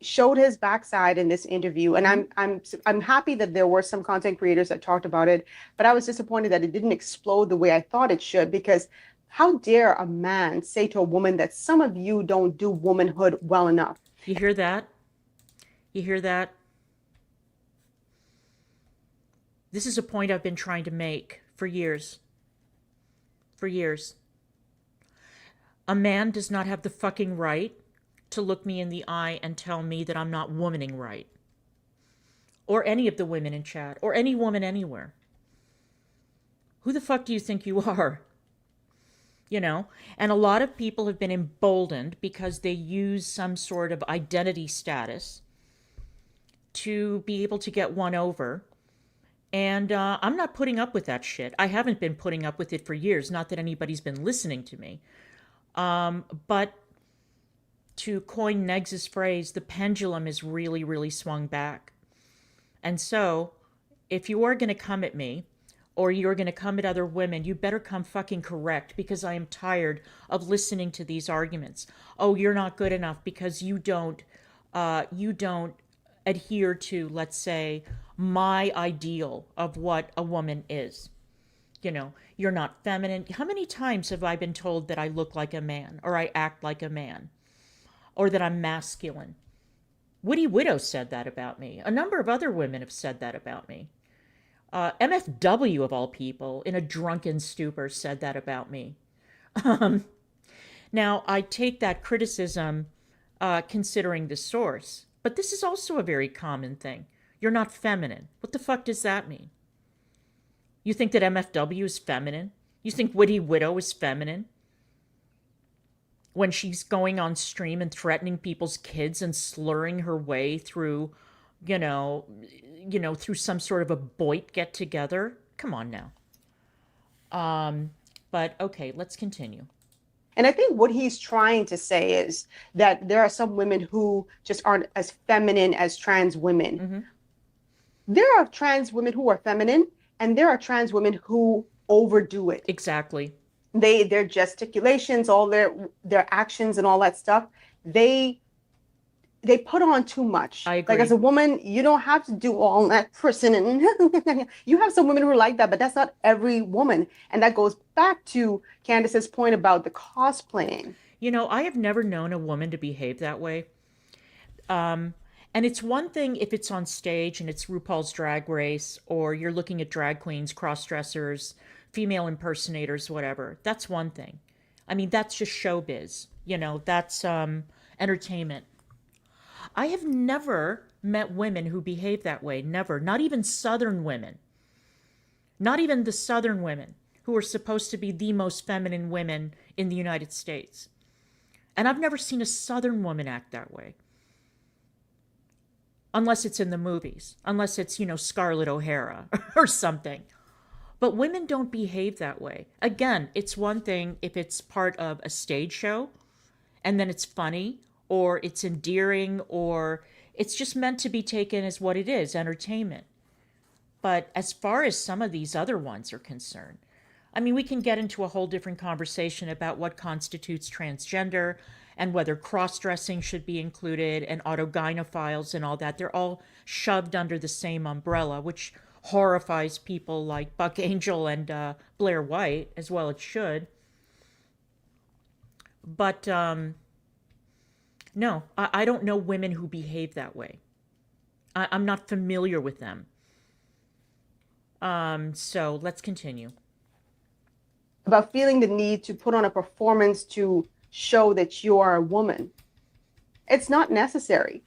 showed his backside in this interview, and I'm happy that there were some content creators that talked about it, but I was disappointed that it didn't explode the way I thought it should, because how dare a man say to a woman that some of you don't do womanhood well enough? You hear that? You hear that? This is a point I've been trying to make for years. For years. A man does not have the fucking right to look me in the eye and tell me that I'm not womaning right. Or any of the women in chat, or any woman anywhere. Who the fuck do you think you are? And a lot of people have been emboldened because they use some sort of identity status to be able to get one over. And I'm not putting up with that shit. I haven't been putting up with it for years. Not that anybody's been listening to me. But to coin Negz's phrase, the pendulum is really, really swung back. And so, if you are going to come at me, or you're going to come at other women, you better come fucking correct, because I am tired of listening to these arguments. Oh, you're not good enough because you don't adhere to, let's say, my ideal of what a woman is. You're not feminine. How many times have I been told that I look like a man, or I act like a man, or that I'm masculine? Witty Widow said that about me. A number of other women have said that about me. MFW, of all people, in a drunken stupor, said that about me. Now, I take that criticism considering the source, but this is also a very common thing. You're not feminine. What the fuck does that mean? You think that MFW is feminine? You think Witty Widow is feminine? When she's going on stream and threatening people's kids and slurring her way through, through some sort of a Boit get-together? Come on now. But okay, let's continue. And I think what he's trying to say is that there are some women who just aren't as feminine as trans women. Mm-hmm. There are trans women who are feminine, and there are trans women who overdo it. Exactly. Their gesticulations, all their actions and all that stuff, they put on too much. I agree. Like, as a woman, you don't have to do all that person. And you have some women who are like that, but that's not every woman. And that goes back to Candace's point about the cosplaying. I have never known a woman to behave that way. And it's one thing if it's on stage and it's RuPaul's Drag Race, or you're looking at drag queens, cross-dressers, female impersonators, whatever. That's one thing. I mean, that's just showbiz. That's entertainment. I have never met women who behave that way. Never. Not even Southern women. Not even the Southern women, who are supposed to be the most feminine women in the United States. And I've never seen a Southern woman act that way. Unless it's in the movies. Unless it's, Scarlett O'Hara or something. But women don't behave that way. Again, it's one thing if it's part of a stage show, and then it's funny, or it's endearing, or it's just meant to be taken as what it is, entertainment. But as far as some of these other ones are concerned, I mean, we can get into a whole different conversation about what constitutes transgender and whether cross-dressing should be included and autogynephiles and all that. They're all shoved under the same umbrella, which horrifies people like Buck Angel and Blair White, as well it should. But no, I don't know women who behave that way. I'm not familiar with them. So let's continue. About feeling the need to put on a performance to show that you are a woman. It's not necessary.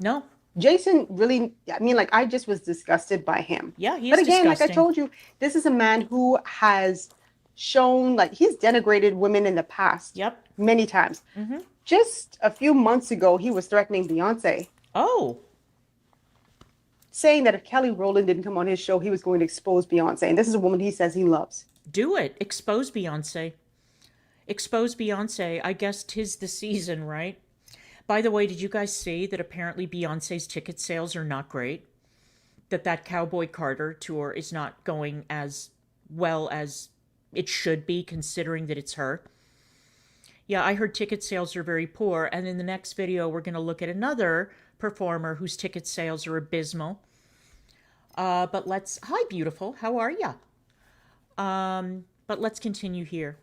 No. Jason really, I mean, like, I just was disgusted by him. Yeah, he's But again, disgusting. like I told you, this is a man who has shown, like, he's denigrated women in the past. Yep. Many times. Mm-hmm. Just a few months ago, he was threatening Beyonce. Oh. Saying that if Kelly Rowland didn't come on his show, he was going to expose Beyonce. And this is a woman he says he loves. Do it. Expose Beyonce. Expose Beyonce. I guess 'tis the season, right? By the way, did you guys see that apparently Beyonce's ticket sales are not great? That Cowboy Carter tour is not going as well as it should be, considering that it's her. Yeah, I heard ticket sales are very poor. And in the next video, we're going to look at another performer whose ticket sales are abysmal. But let's... Hi, beautiful. How are ya? But let's continue here.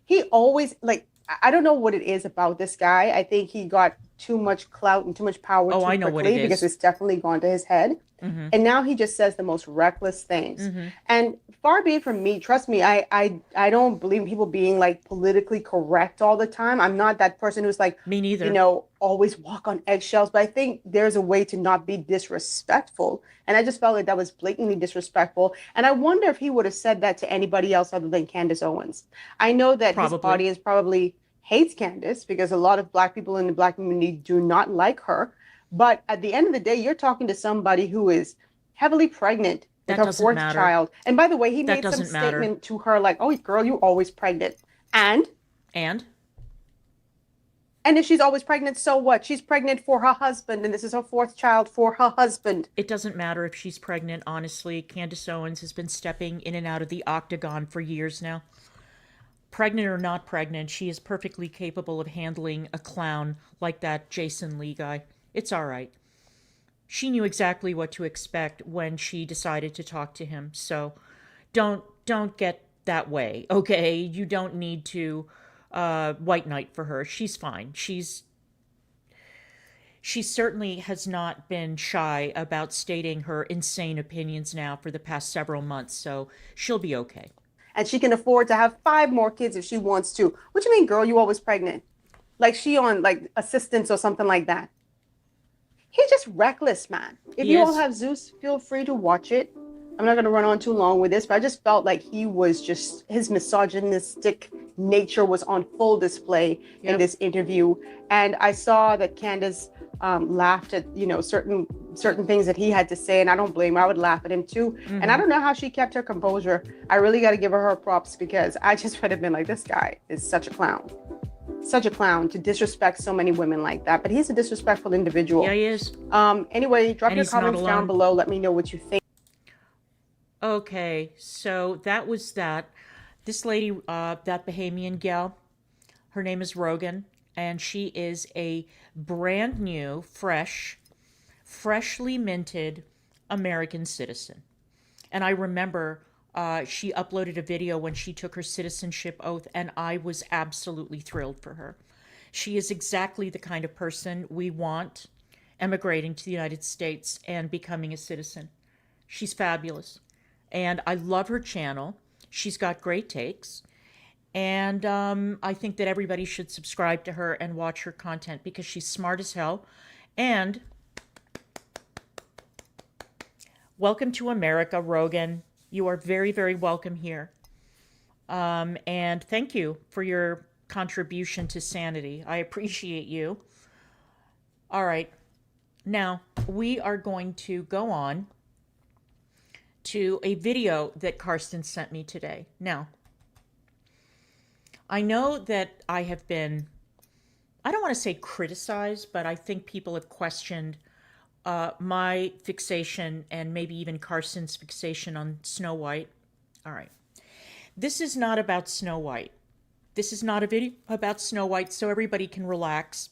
He always, like, I don't know what it is about this guy. I think he got too much clout and too much power too I know quickly what it is. because it's definitely gone to his head. Mm-hmm. And now he just says the most reckless things. Mm-hmm. And far be it from me, trust me, I don't believe in people being like politically correct all the time. I'm not that person who's like, me neither. You know, always walk on eggshells. But I think there's a way to not be disrespectful. And I just felt like that was blatantly disrespectful. And I wonder if he would have said that to anybody else other than Candace Owens. I know that his audience probably hates Candace because a lot of Black people in the Black community do not like her. But at the end of the day, you're talking to somebody who is heavily pregnant with her fourth child. And by the way, he made some statement to her like, oh, girl, you're always pregnant. And if she's always pregnant, so what? She's pregnant for her husband, and this is her fourth child for her husband. It doesn't matter if she's pregnant, honestly. Candace Owens has been stepping in and out of the octagon for years now. Pregnant or not pregnant, she is perfectly capable of handling a clown like that Jason Lee guy. It's all right. She knew exactly what to expect when she decided to talk to him. So don't get that way, okay? You don't need to white knight for her. She's fine. She certainly has not been shy about stating her insane opinions now for the past several months, so she'll be okay. And she can afford to have 5 more kids if she wants to. What you mean, girl, you always pregnant? Like she on like assistance or something like that. He's just reckless, man. If you all have Zeus, feel free to watch it. I'm not going to run on too long with this, but I just felt like he was just, his misogynistic nature was on full display in this interview. And I saw that Candace laughed at, you know, certain things that he had to say, and I don't blame her. I would laugh at him too. Mm-hmm. And I don't know how she kept her composure. I really got to give her props because I just would have been like, this guy is such a clown. Such a clown to disrespect so many women like that. But he's a disrespectful individual. Yeah, he is. Anyway, drop your comments down below. Let me know what you think. Okay, so that was that. This lady, that Bahamian Gyal, her name is Rogan, and she is a brand new, freshly minted American citizen. And I remember she uploaded a video when she took her citizenship oath, and I was absolutely thrilled for her. She is exactly the kind of person we want emigrating to the United States and becoming a citizen. She's fabulous. And I love her channel. She's got great takes. And I think that everybody should subscribe to her and watch her content because she's smart as hell. And welcome to America, Rogan. You are very, very welcome here. And thank you for your contribution to sanity. I appreciate you. All right. Now, we are going to go on to a video that Karsten sent me today. Now, I know that I have been, I don't want to say criticized, but I think people have questioned my fixation and maybe even Karsten's fixation on Snow White. All right. This is not about Snow White. This is not a video about Snow White, so everybody can relax.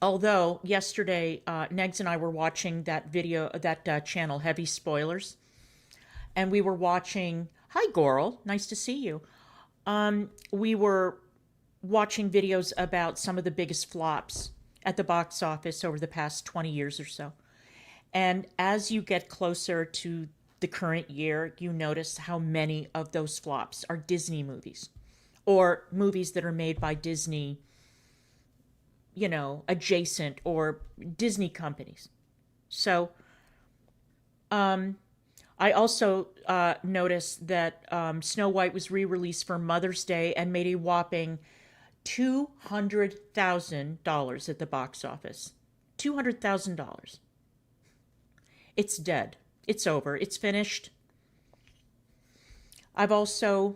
Although yesterday, Negz and I were watching that video, that channel, Heavy Spoilers, and we were watching Hi, Goral. Nice to see you. We were watching videos about some of the biggest flops at the box office over the past 20 years or so. And as you get closer to the current year, you notice how many of those flops are Disney movies or movies that are made by Disney, you know, adjacent or Disney companies. So, I also noticed that Snow White was re-released for Mother's Day and made a whopping $200,000 at the box office. $200,000. It's dead. It's over. It's finished. I've also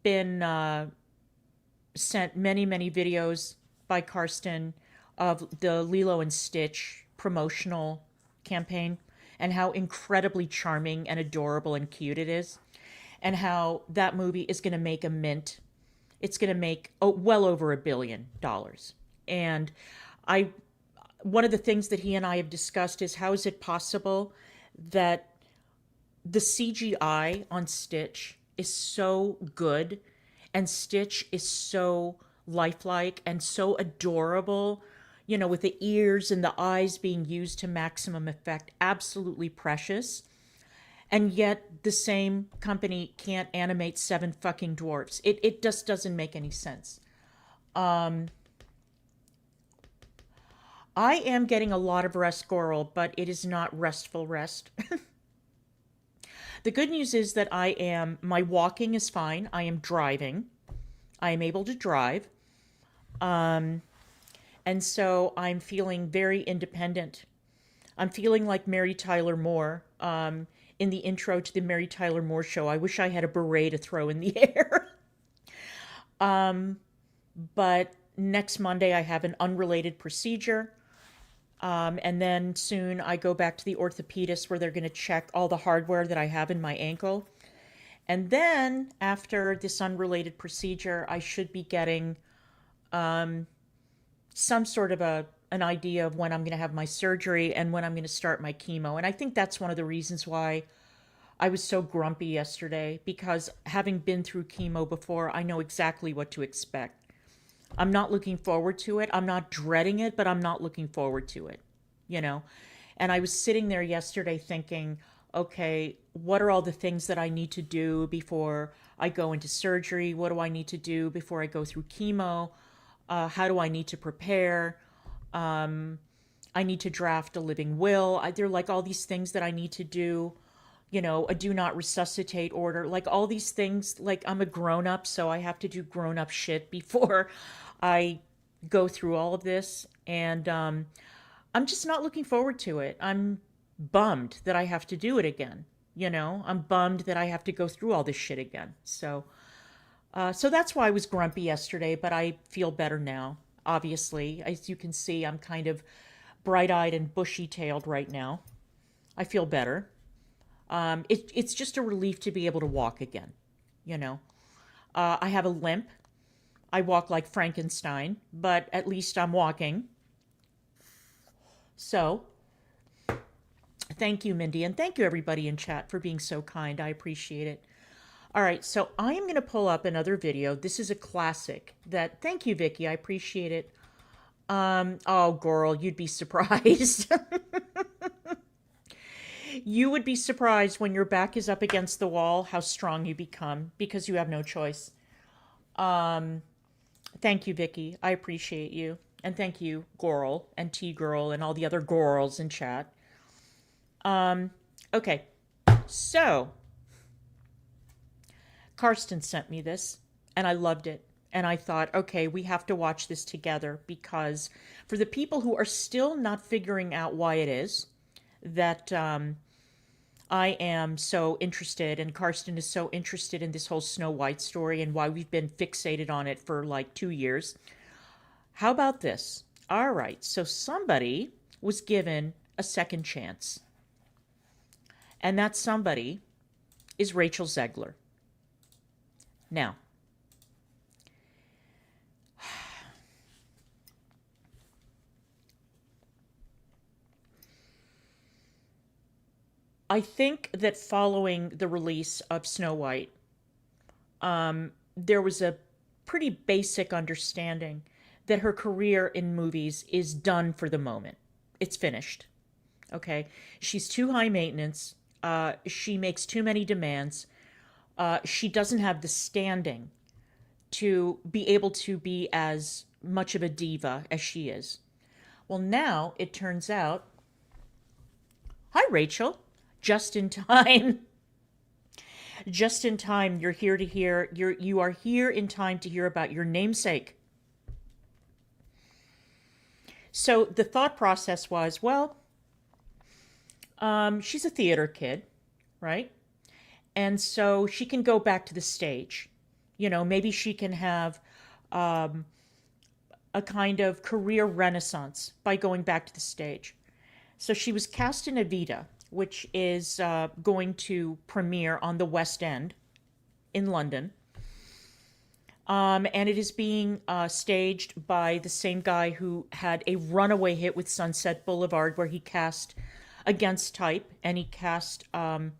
been sent many, many videos by Karsten of the Lilo and Stitch promotional campaign and how incredibly charming and adorable and cute it is, and how that movie is going to make a mint. It's going to make well over $1 billion. And one of the things that he and I have discussed is how is it possible that the CGI on Stitch is so good and Stitch is so lifelike and so adorable, you know, with the ears and the eyes being used to maximum effect, absolutely precious. And yet the same company can't animate 7 fucking dwarfs. It just doesn't make any sense. I am getting a lot of rest, Goral, but it is not restful rest. The good news is that my walking is fine. I am driving. I am able to drive. And so I'm feeling very independent. I'm feeling like Mary Tyler Moore in the intro to the Mary Tyler Moore show. I wish I had a beret to throw in the air. But next Monday I have an unrelated procedure. And then soon I go back to the orthopedist where they're going to check all the hardware that I have in my ankle. And then after this unrelated procedure, I should be getting some sort of an idea of when I'm going to have my surgery and when I'm going to start my chemo. And I think that's one of the reasons why I was so grumpy yesterday, because having been through chemo before, I know exactly what to expect. I'm not looking forward to it. I'm not dreading it, but I'm not looking forward to it, you know? And I was sitting there yesterday thinking, okay, what are all the things that I need to do before I go into surgery? What do I need to do before I go through chemo? How do I need to prepare? I need to draft a living will. There are like all these things that I need to do, you know, a do not resuscitate order, like all these things. Like I'm a grown up, so I have to do grown up shit before I go through all of this. And I'm just not looking forward to it. I'm bummed that I have to do it again. You know, I'm bummed that I have to go through all this shit again. So that's why I was grumpy yesterday, but I feel better now. Obviously, as you can see, I'm kind of bright-eyed and bushy-tailed right now. I feel better. It's just a relief to be able to walk again, you know. I have a limp. I walk like Frankenstein, but at least I'm walking. So, thank you, Mindy, and thank you, everybody in chat, for being so kind. I appreciate it. All right, so I am going to pull up another video. This is a classic that, thank you, Vicky, I appreciate it. Oh, girl, you'd be surprised. You would be surprised when your back is up against the wall how strong you become because you have no choice. Thank you, Vicky. I appreciate you. And thank you, Goral and T-Girl and all the other girls in chat. Okay, so Karsten sent me this, and I loved it. And I thought, okay, we have to watch this together, because for the people who are still not figuring out why it is that I am so interested, and Karsten is so interested in this whole Snow White story and why we've been fixated on it for like 2 years. How about this? All right, so somebody was given a second chance. And that somebody is Rachel Zegler. Now, I think that following the release of Snow White, there was a pretty basic understanding that her career in movies is done for the moment. It's finished. Okay? She's too high maintenance. She makes too many demands. She doesn't have the standing to be able to be as much of a diva as she is. Well, now it turns out, hi, Rachel, just in time. Just in time, you're here to hear, you are here in time to hear about your namesake. So the thought process was, well, she's a theater kid, right? And so she can go back to the stage. You know, maybe she can have a kind of career renaissance by going back to the stage. So she was cast in Evita, which is going to premiere on the West End in London. And it is being staged by the same guy who had a runaway hit with Sunset Boulevard, where he cast against type, and he cast Nicole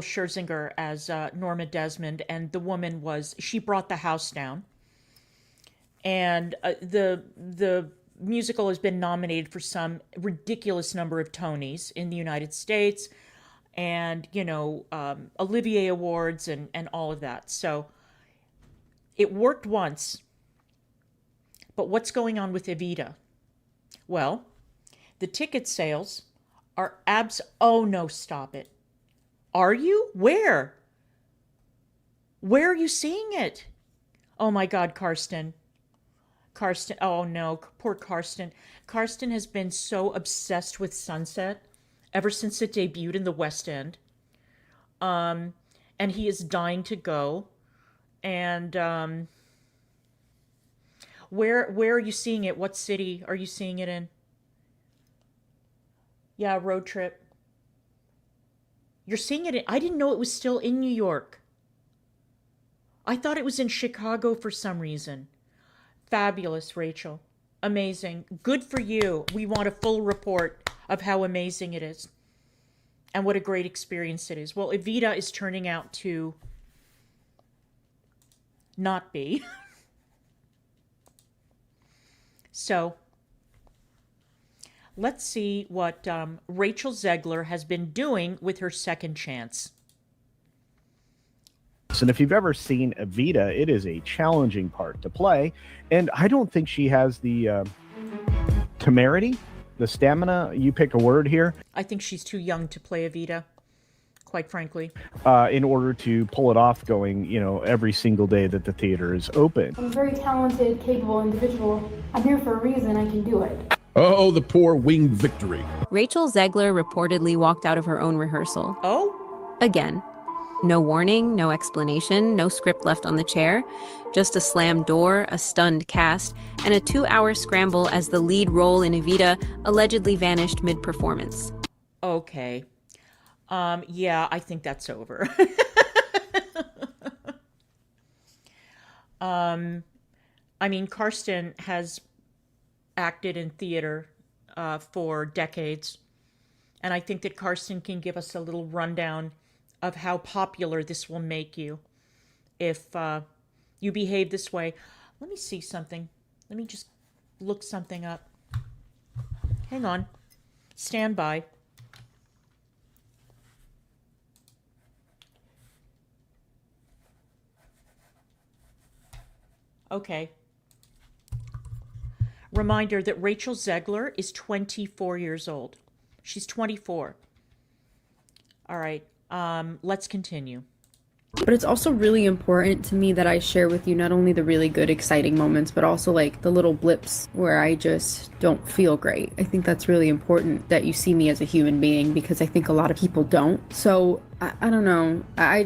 Scherzinger as Norma Desmond, and the woman she brought the house down. And the musical has been nominated for some ridiculous number of Tonys in the United States, and, you know, Olivier Awards and all of that. So it worked once. But what's going on with Evita? Well, the ticket sales are oh no, stop it. Are you? Where? Where are you seeing it? Oh my God, Karsten, oh no, poor Karsten. Karsten has been so obsessed with Sunset ever since it debuted in the West End. And he is dying to go. And where are you seeing it? What city are you seeing it in? Yeah, road trip. You're seeing it I didn't know it was still in New York. I thought it was in Chicago for some reason. Fabulous, Rachel. Amazing. Good for you. We want a full report of how amazing it is and what a great experience it is. Well, Evita is turning out to not be. So let's see what Rachel Zegler has been doing with her second chance. And if you've ever seen Evita, it is a challenging part to play. And I don't think she has the temerity, the stamina, you pick a word here. I think she's too young to play Evita, quite frankly. In order to pull it off going, you know, every single day that the theater is open. I'm a very talented, capable individual. I'm here for a reason. I can do it. Oh, the poor winged victory. Rachel Zegler reportedly walked out of her own rehearsal. Oh? Again. No warning, no explanation, no script left on the chair. Just a slammed door, a stunned cast, and a 2-hour scramble as the lead role in Evita allegedly vanished mid-performance. Okay. Yeah, I think that's over. I mean, Karsten has acted in theater for decades, and I think that Karsten can give us a little rundown of how popular this will make you if you behave this way. Let me see something. Let me just look something up. Hang on. Stand by. Okay. Reminder that Rachel Zegler is 24 years old. She's 24. All right. Let's continue. But it's also really important to me that I share with you not only the really good, exciting moments, but also like the little blips where I just don't feel great. I think that's really important that you see me as a human being, because I think a lot of people don't. So I don't know. I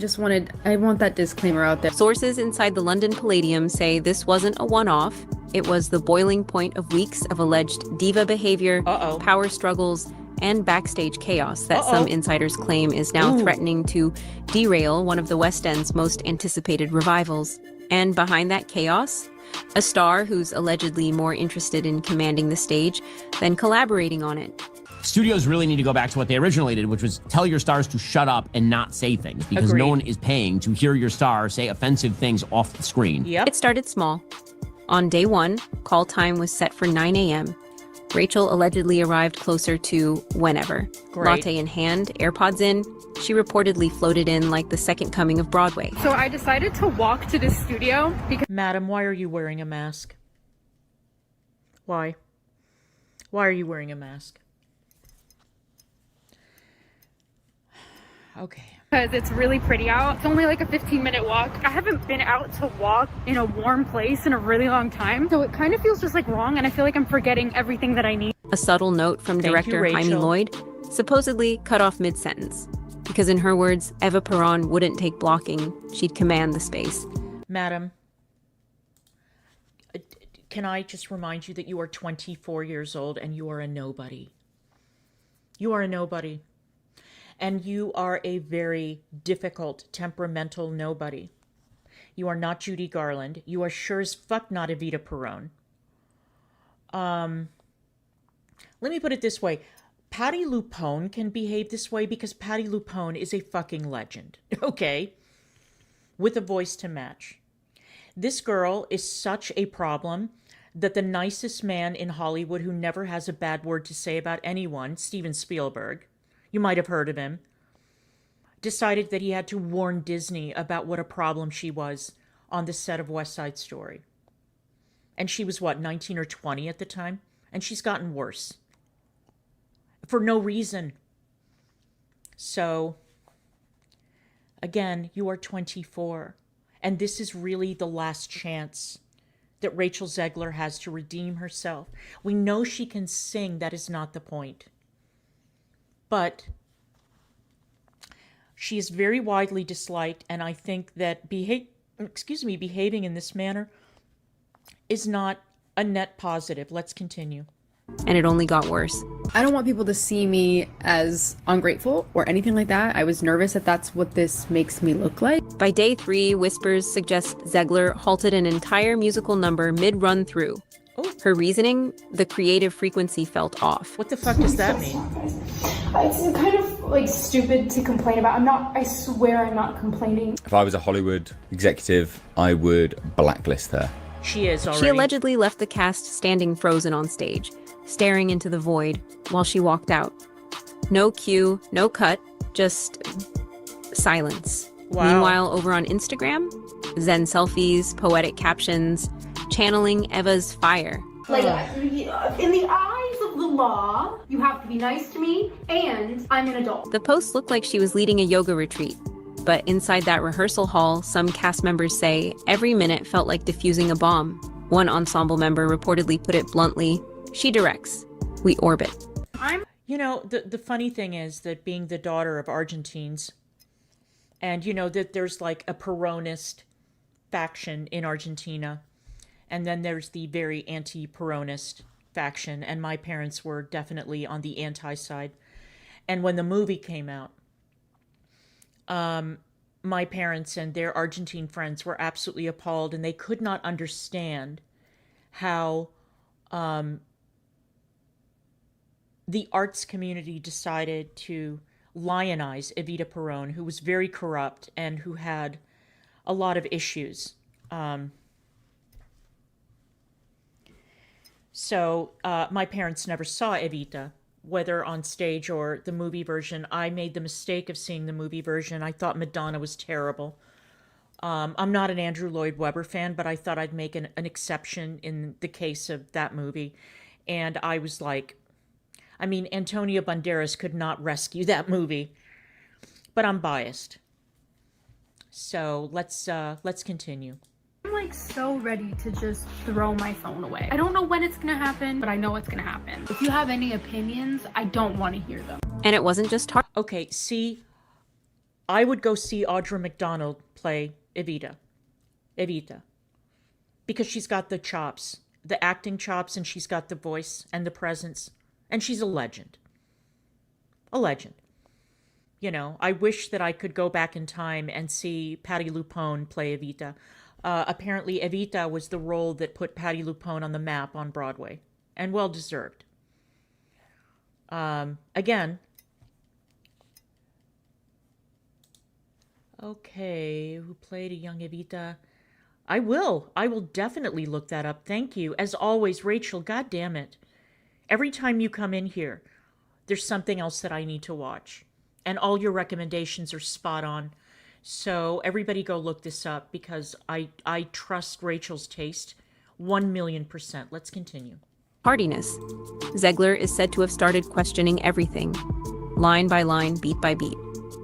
want that disclaimer out there. Sources inside the London Palladium say this wasn't a one-off. It was the boiling point of weeks of alleged diva behavior, power struggles, and backstage chaos that some insiders claim is now threatening to derail one of the West End's most anticipated revivals. And behind that chaos, a star who's allegedly more interested in commanding the stage than collaborating on it. Studios really need to go back to what they originally did, which was tell your stars to shut up and not say things, because no one is paying to hear your star say offensive things off the screen. It started small. On day 1, call time was set for 9 a.m. Rachel allegedly arrived closer to whenever. Latte in hand, AirPods in, she reportedly floated in like the second coming of Broadway. So I decided to walk to the studio because... Madam, why are you wearing a mask? Why? Why are you wearing a mask? Okay. Because it's really pretty out. It's only like a 15-minute walk. I haven't been out to walk in a warm place in a really long time. So it kind of feels just like wrong, and I feel like I'm forgetting everything that I need. A subtle note from director Jaime Lloyd supposedly cut off mid-sentence. Because in her words, Eva Peron wouldn't take blocking. She'd command the space. Madam, can I just remind you that you are 24 years old and you are a nobody. You are a nobody. And you are a very difficult, temperamental nobody. You are not Judy Garland. You are sure as fuck not Evita Peron. Let me put it this way. Patti LuPone can behave this way because Patti LuPone is a fucking legend, okay? With a voice to match. This girl is such a problem that the nicest man in Hollywood who never has a bad word to say about anyone, Steven Spielberg, you might have heard of him, decided that he had to warn Disney about what a problem she was on the set of West Side Story. And she was, what, 19 or 20 at the time? And she's gotten worse. For no reason. So, again, you are 24. And this is really the last chance that Rachel Zegler has to redeem herself. We know she can sing. That is not the point. But she is very widely disliked, and I think that behaving in this manner is not a net positive. Let's continue. And it only got worse. I don't want people to see me as ungrateful or anything like that. I was nervous that that's what this makes me look like. By day 3, whispers suggest Zegler halted an entire musical number mid-run through. Her reasoning, the creative frequency felt off. What the fuck does that mean? It's kind of like stupid to complain about. I swear I'm not complaining. If I was a Hollywood executive, I would blacklist her. She is already. She allegedly left the cast standing frozen on stage, staring into the void while she walked out. No cue, no cut, just silence. Wow. Meanwhile, over on Instagram, Zen selfies, poetic captions, channeling Eva's fire. Like, in the eyes of the law, you have to be nice to me, and I'm an adult. The post looked like she was leading a yoga retreat. But inside that rehearsal hall, some cast members say every minute felt like defusing a bomb. One ensemble member reportedly put it bluntly, she directs, we orbit. You know, the funny thing is that being the daughter of Argentines, and you know that there's like a Peronist faction in Argentina, and then there's the very anti-Peronist faction, and my parents were definitely on the anti-side. And when the movie came out, my parents and their Argentine friends were absolutely appalled, and they could not understand how the arts community decided to lionize Evita Peron, who was very corrupt and who had a lot of issues. So my parents never saw Evita, whether on stage or the movie version. I made the mistake of seeing the movie version. I thought Madonna was terrible. I'm not an Andrew Lloyd Webber fan, but I thought I'd make an exception in the case of that movie. And I was like, I mean, Antonio Banderas could not rescue that movie. But I'm biased. So let's continue. I'm like so ready to just throw my phone away. I don't know when it's gonna happen, but I know it's gonna happen. If you have any opinions, I don't want to hear them. And it wasn't just hard. Okay, see, I would go see Audra McDonald play Evita. Because she's got the chops, the acting chops, and she's got the voice and the presence. And she's a legend. A legend. You know, I wish that I could go back in time and see Patti LuPone play Evita. Apparently, Evita was the role that put Patti LuPone on the map on Broadway. And well-deserved. Again. Okay, who played a young Evita? I will definitely look that up. Thank you. As always, Rachel, God damn it. Every time you come in here, there's something else that I need to watch. And all your recommendations are spot on. So everybody go look this up because I trust Rachel's taste 1,000,000%. Let's continue. Hardiness. Zegler is said to have started questioning everything, line by line, beat by beat,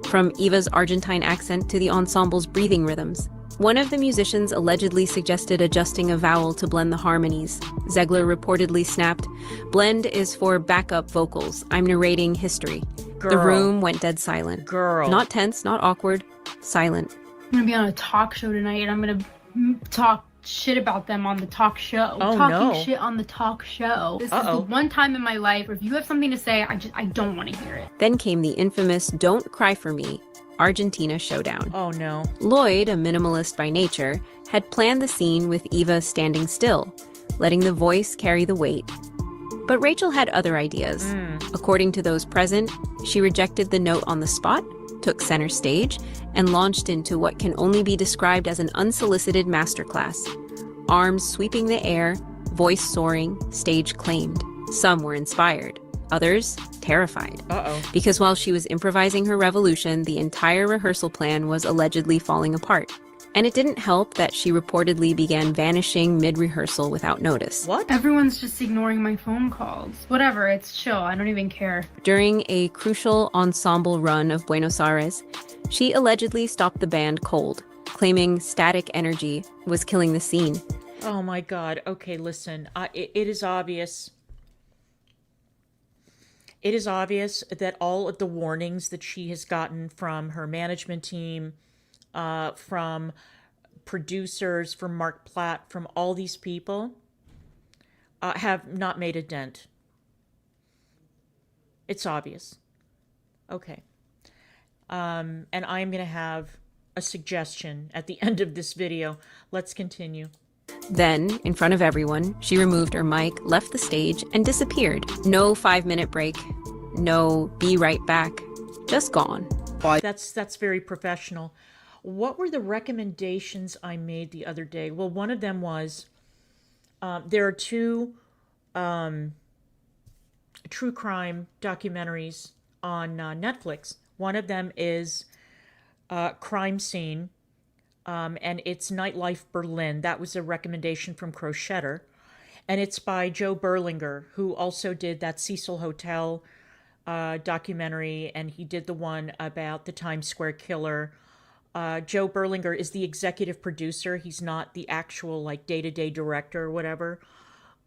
from Eva's Argentine accent to the ensemble's breathing rhythms. One of the musicians allegedly suggested adjusting a vowel to blend the harmonies. Zegler reportedly snapped, "Blend is for backup vocals. I'm narrating history." Girl. The room went dead silent. Girl. Not tense, not awkward, silent. I'm gonna be on a talk show tonight, and I'm gonna talk shit about them on the talk show. Oh, Talking no. shit on the talk show. This is the one time in my life where if you have something to say, I don't want to hear it. Then came the infamous "Don't Cry for Me" Argentina showdown. Oh no. Lloyd, a minimalist by nature, had planned the scene with Eva standing still, letting the voice carry the weight. But Rachel had other ideas. According to those present, she rejected the note on the spot, took center stage, and launched into what can only be described as an unsolicited masterclass. Arms sweeping the air, voice soaring, stage claimed. Some were inspired, others terrified. Because while she was improvising her revolution, the entire rehearsal plan was allegedly falling apart. And it didn't help that she reportedly began vanishing mid-rehearsal without notice. What? Everyone's just ignoring my phone calls. Whatever, it's chill. I don't even care. During a crucial ensemble run of Buenos Aires, she allegedly stopped the band cold, claiming static energy was killing the scene. Oh my God. Okay, listen. It is obvious. It is obvious that all of the warnings that she has gotten from her management team, from producers, from Mark Platt, from all these people, have not made a dent. It's obvious. Okay. And I'm going to have a suggestion at the end of this video. Let's continue. Then, in front of everyone, she removed her mic, left the stage, and disappeared. No 5-minute break. No be right back. Just gone. That's very professional. What were the recommendations I made the other day? Well, one of them was there are two true crime documentaries on Netflix. One of them is Crime Scene, and it's Nightlife Berlin. That was a recommendation from Crochetter. And it's by Joe Berlinger, who also did that Cecil Hotel documentary, and he did the one about the Times Square killer. Joe Berlinger is the executive producer. He's not the actual like day-to-day director or whatever.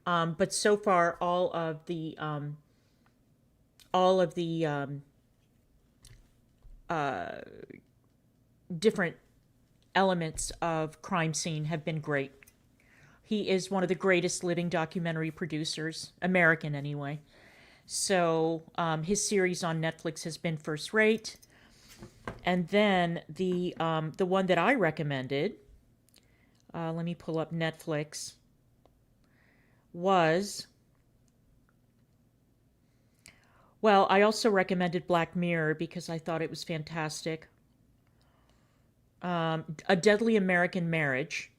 But so far, all of the different elements of Crime Scene have been great. He is one of the greatest living documentary producers, American anyway. So his series on Netflix has been first rate. And then the one that I recommended, let me pull up Netflix, was, well, I also recommended Black Mirror because I thought it was fantastic. A Deadly American Marriage,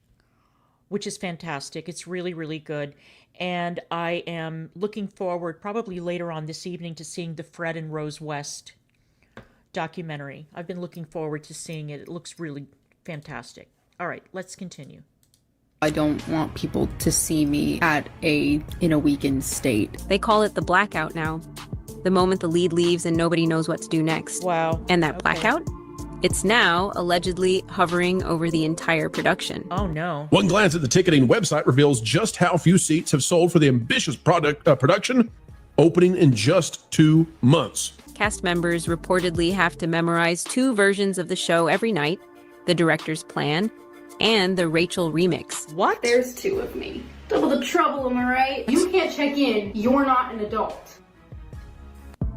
which is fantastic. It's really, really good. And I am looking forward, probably later on this evening, to seeing the Fred and Rose West documentary. I've been looking forward to seeing it. It looks really fantastic. All right, let's continue. I don't want people to see me in a weakened state. They call it the blackout now. The moment the lead leaves and nobody knows what to do next. Wow. And that blackout? It's now allegedly hovering over the entire production. Oh no. One glance at the ticketing website reveals just how few seats have sold for the ambitious production, opening in just 2 months. Cast members reportedly have to memorize 2 versions of the show every night, the director's plan, and the Rachel remix. What? There's 2 of me. Double the trouble, am I right? You can't check in. You're not an adult.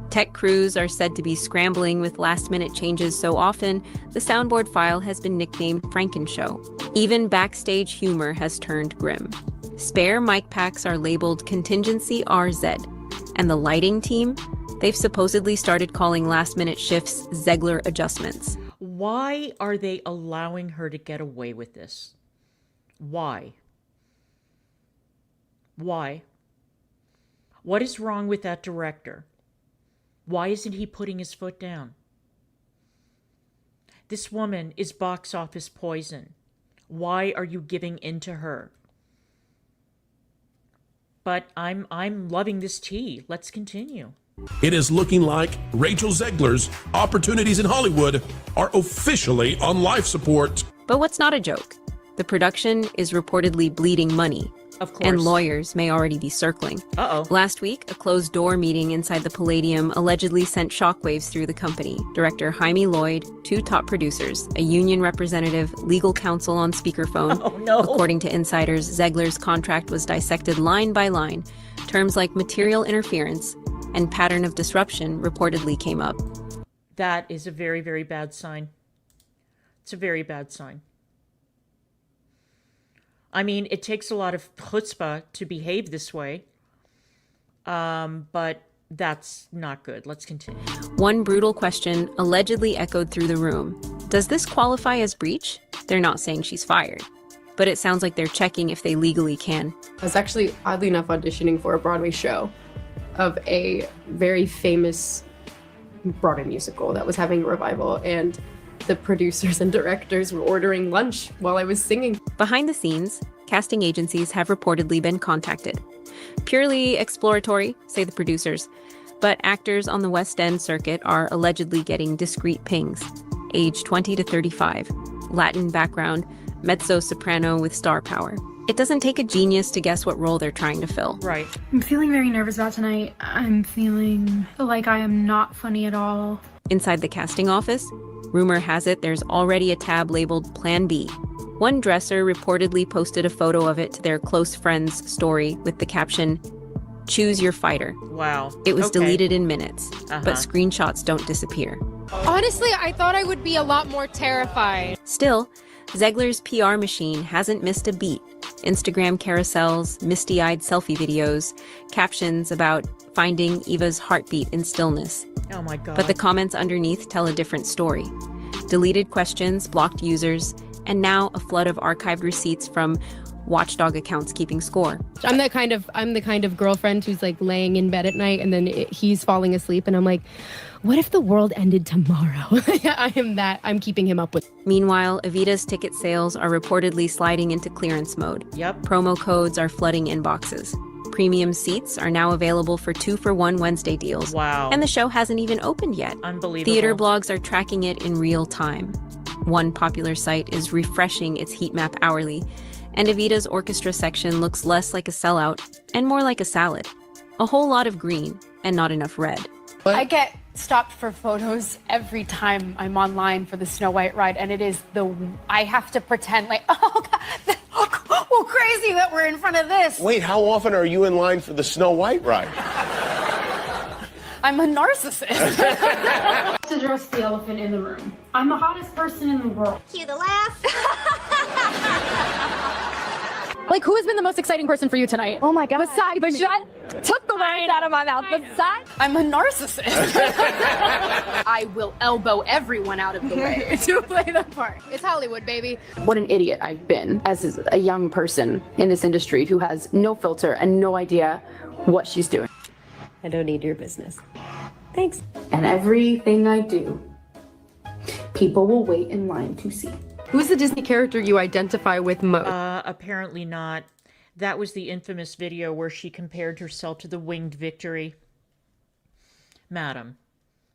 Tech crews are said to be scrambling with last-minute changes so often, the soundboard file has been nicknamed Frankenshow. Even backstage humor has turned grim. Spare mic packs are labeled Contingency RZ, and the lighting team, They've supposedly started calling last-minute shifts Zegler adjustments. Why are they allowing her to get away with this? Why? Why? What is wrong with that director? Why isn't he putting his foot down? This woman is box office poison. Why are you giving in to her? But I'm loving this tea. Let's continue. It is looking like Rachel Zegler's opportunities in Hollywood are officially on life support. But what's not a joke? The production is reportedly bleeding money. Of course. And lawyers may already be circling. Uh-oh. Last week, a closed-door meeting inside the Palladium allegedly sent shockwaves through the company. Director Jaime Lloyd, 2 top producers, a union representative, legal counsel on speakerphone. Oh, no. According to insiders, Zegler's contract was dissected line by line. Terms like material interference and pattern of disruption reportedly came up. That is a very, very bad sign. It's a very bad sign. I mean, it takes a lot of chutzpah to behave this way, but that's not good. Let's continue. One brutal question allegedly echoed through the room. Does this qualify as breach? They're not saying she's fired, but it sounds like they're checking if they legally can. I was actually, oddly enough, auditioning for a Broadway show of a very famous Broadway musical that was having a revival, and the producers and directors were ordering lunch while I was singing. Behind the scenes, casting agencies have reportedly been contacted. Purely exploratory, say the producers, but actors on the West End circuit are allegedly getting discreet pings. Age 20 to 35, Latin background, mezzo-soprano with star power. It doesn't take a genius to guess what role they're trying to fill. Right. I'm feeling very nervous about tonight. I'm feeling like I am not funny at all. Inside the casting office, rumor has it there's already a tab labeled Plan B. One dresser reportedly posted a photo of it to their close friends story with the caption, "Choose your fighter." Wow. It was Okay. deleted in minutes, but screenshots don't disappear. Honestly, I thought I would be a lot more terrified. Still, Zegler's PR machine hasn't missed a beat. Instagram carousels, misty-eyed selfie videos, captions about finding Eva's heartbeat in stillness. Oh my God. But the comments underneath tell a different story. Deleted questions, blocked users, and now a flood of archived receipts from watchdog accounts keeping score. I'm the kind of girlfriend who's like laying in bed at night and then he's falling asleep and I'm like, what if the world ended tomorrow? I'm keeping him up with. Meanwhile, Evita's ticket sales are reportedly sliding into clearance mode. Yep. Promo codes are flooding inboxes. Premium seats are now available for 2-for-1 Wednesday deals. Wow. And the show hasn't even opened yet. Unbelievable. Theater blogs are tracking it in real time. One popular site is refreshing its heat map hourly, and Evita's orchestra section looks less like a sellout and more like a salad. A whole lot of green and not enough red. I get stopped for photos every time I'm online for the Snow White ride, and I have to pretend like, oh God, well, crazy that we're in front of this. Wait, how often are you in line for the Snow White ride? I'm a narcissist. To address the elephant in the room. I'm the hottest person in the world. Cue the laugh. Like, who has been the most exciting person for you tonight? Oh my God. Besides me. Took the words out of my mouth. Besides, I'm a narcissist. I will elbow everyone out of the way to play the part. It's Hollywood, baby. What an idiot I've been as a young person in this industry who has no filter and no idea what she's doing. I don't need your business. Thanks. And everything I do, people will wait in line to see. Who's the Disney character you identify with most? Apparently not. That was the infamous video where she compared herself to the Winged Victory. Madam,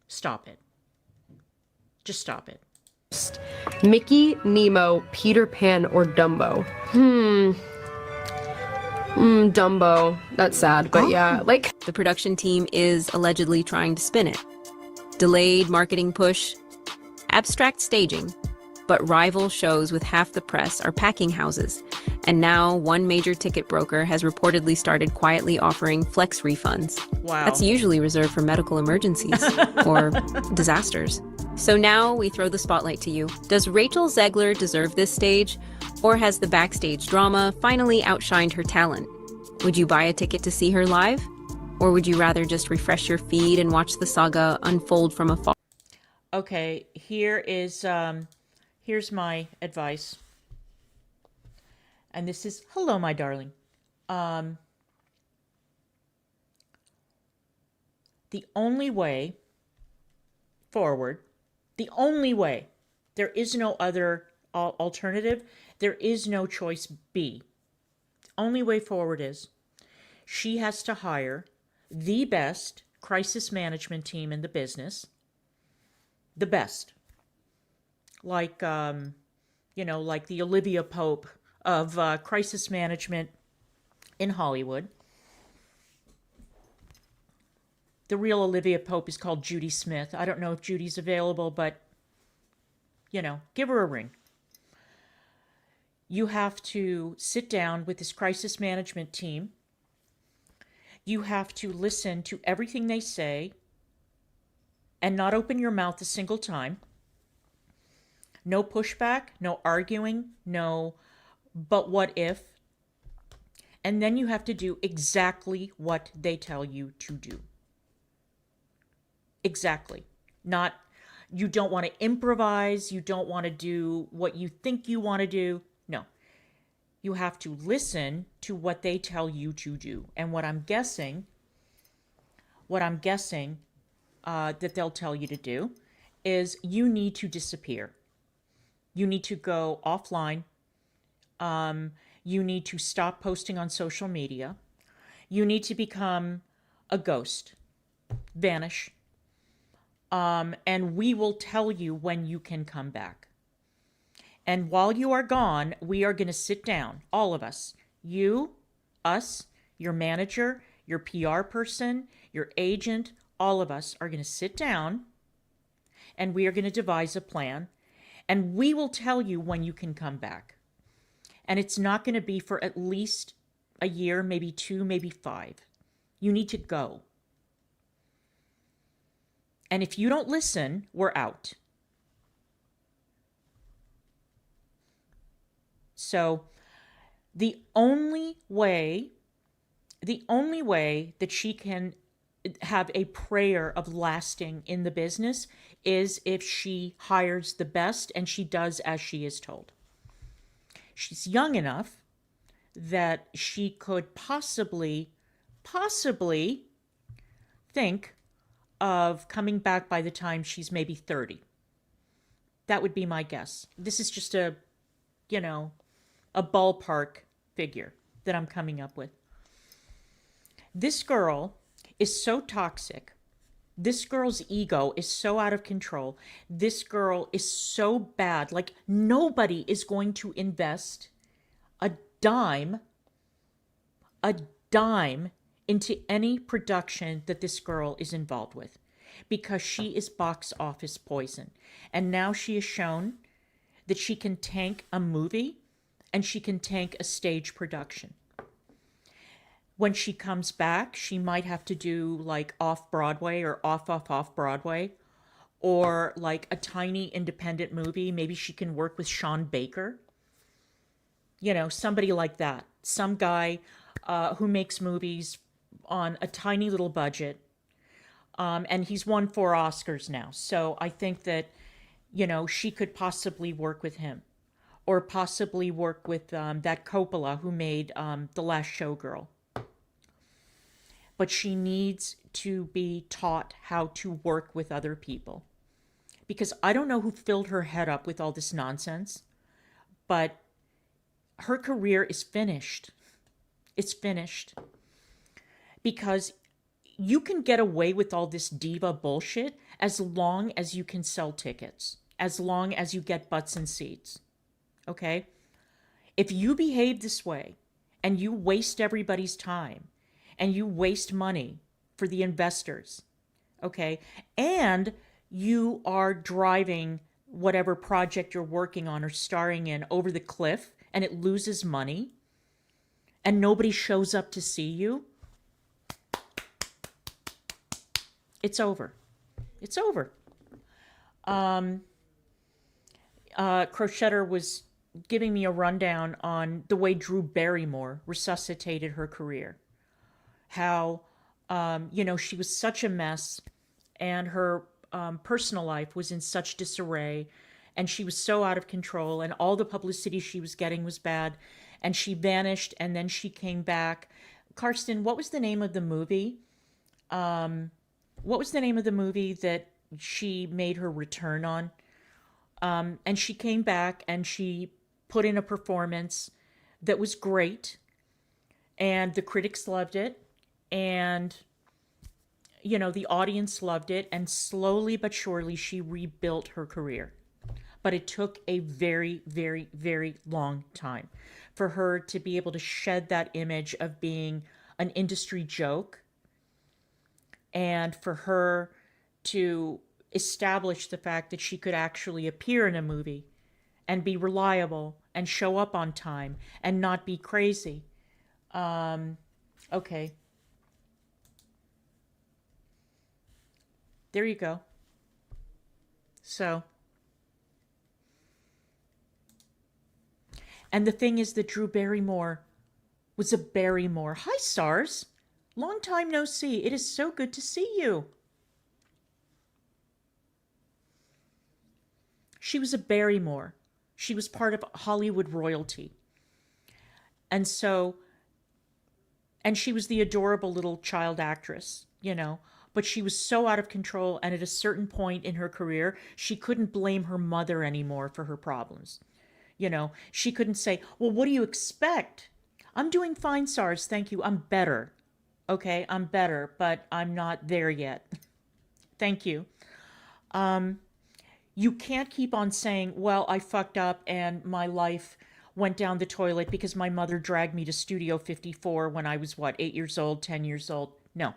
stop it. Just stop it. Mickey, Nemo, Peter Pan, or Dumbo? Dumbo. That's sad, but yeah, like... The production team is allegedly trying to spin it. Delayed marketing push, abstract staging, but rival shows with half the press are packing houses. And now one major ticket broker has reportedly started quietly offering flex refunds. Wow. That's usually reserved for medical emergencies or disasters. So now we throw the spotlight to you. Does Rachel Zegler deserve this stage? Or has the backstage drama finally outshined her talent? Would you buy a ticket to see her live? Or would you rather just refresh your feed and watch the saga unfold from afar? Okay, here's my advice. And this is, hello, my darling. The only way forward, the only way, there is no other alternative, there is no choice B. The only way forward is she has to hire the best crisis management team in the business, the best. Like, like the Olivia Pope of crisis management in Hollywood. The real Olivia Pope is called Judy Smith. I don't know if Judy's available, but, give her a ring. You have to sit down with this crisis management team. You have to listen to everything they say and not open your mouth a single time. No pushback, no arguing, no, but what if? And then you have to do exactly what they tell you to do. Exactly. Not, you don't want to improvise, you don't want to do what you think you want to do. No. You have to listen to what they tell you to do. And what I'm guessing that they'll tell you to do is you need to disappear. You need to go offline. You need to stop posting on social media. You need to become a ghost. Vanish. And we will tell you when you can come back. And while you are gone, we are going to sit down, all of us, you, us, your manager, your PR person, your agent, all of us are going to sit down and we are going to devise a plan and we will tell you when you can come back. And it's not going to be for at least a year, maybe 2, maybe 5. You need to go. And if you don't listen, we're out. So the only way that she can have a prayer of lasting in the business is if she hires the best and she does as she is told. She's young enough that she could possibly think of coming back by the time she's maybe 30. That would be my guess. This is just a ballpark figure that I'm coming up with. This girl is so toxic. This girl's ego is so out of control. This girl is so bad. Like, nobody is going to invest a dime into any production that this girl is involved with because she is box office poison. And now she has shown that she can tank a movie and she can tank a stage production. When she comes back, she might have to do like off-Broadway or off-Broadway, or like a tiny independent movie. Maybe she can work with Sean Baker. Somebody like that. Some guy who makes movies on a tiny little budget. And he's won 4 Oscars now. So I think that, she could possibly work with him. Or possibly work with that Coppola who made The Last Showgirl. But she needs to be taught how to work with other people. Because I don't know who filled her head up with all this nonsense, but her career is finished. It's finished. Because you can get away with all this diva bullshit as long as you can sell tickets, as long as you get butts and seats. Okay? If you behave this way and you waste everybody's time and you waste money for the investors, okay, and you are driving whatever project you're working on or starring in over the cliff and it loses money and nobody shows up to see you, it's over. It's over. Crochetter was giving me a rundown on the way Drew Barrymore resuscitated her career. How You know, she was such a mess, and her personal life was in such disarray, and she was so out of control, and all the publicity she was getting was bad, and she vanished, and then she came back. Karsten, what was the name of the movie? What was the name of the movie that she made her return on? And she came back and she put in a performance that was great, and the critics loved it, and you know, the audience loved it, and slowly but surely she rebuilt her career. But it took a very, very, very long time for her to be able to shed that image of being an industry joke, and for her to establish the fact that she could actually appear in a movie and be reliable and show up on time and not be crazy. Okay. There you go. So, and the thing is that Drew Barrymore was a Barrymore. Hi, SARS. Long time no see. It is so good to see you. She was a Barrymore. She was part of Hollywood royalty. And so, and she was the adorable little child actress, you know, but she was so out of control. And at a certain point in her career, she couldn't blame her mother anymore for her problems. You know, she couldn't say, well, what do you expect? I'm doing fine, SARS. Thank you. I'm better. Okay, I'm better, but I'm not there yet. Thank you. You can't keep on saying, well, I fucked up and my life went down the toilet because my mother dragged me to Studio 54 when I was, 8 years old, 10 years old? No.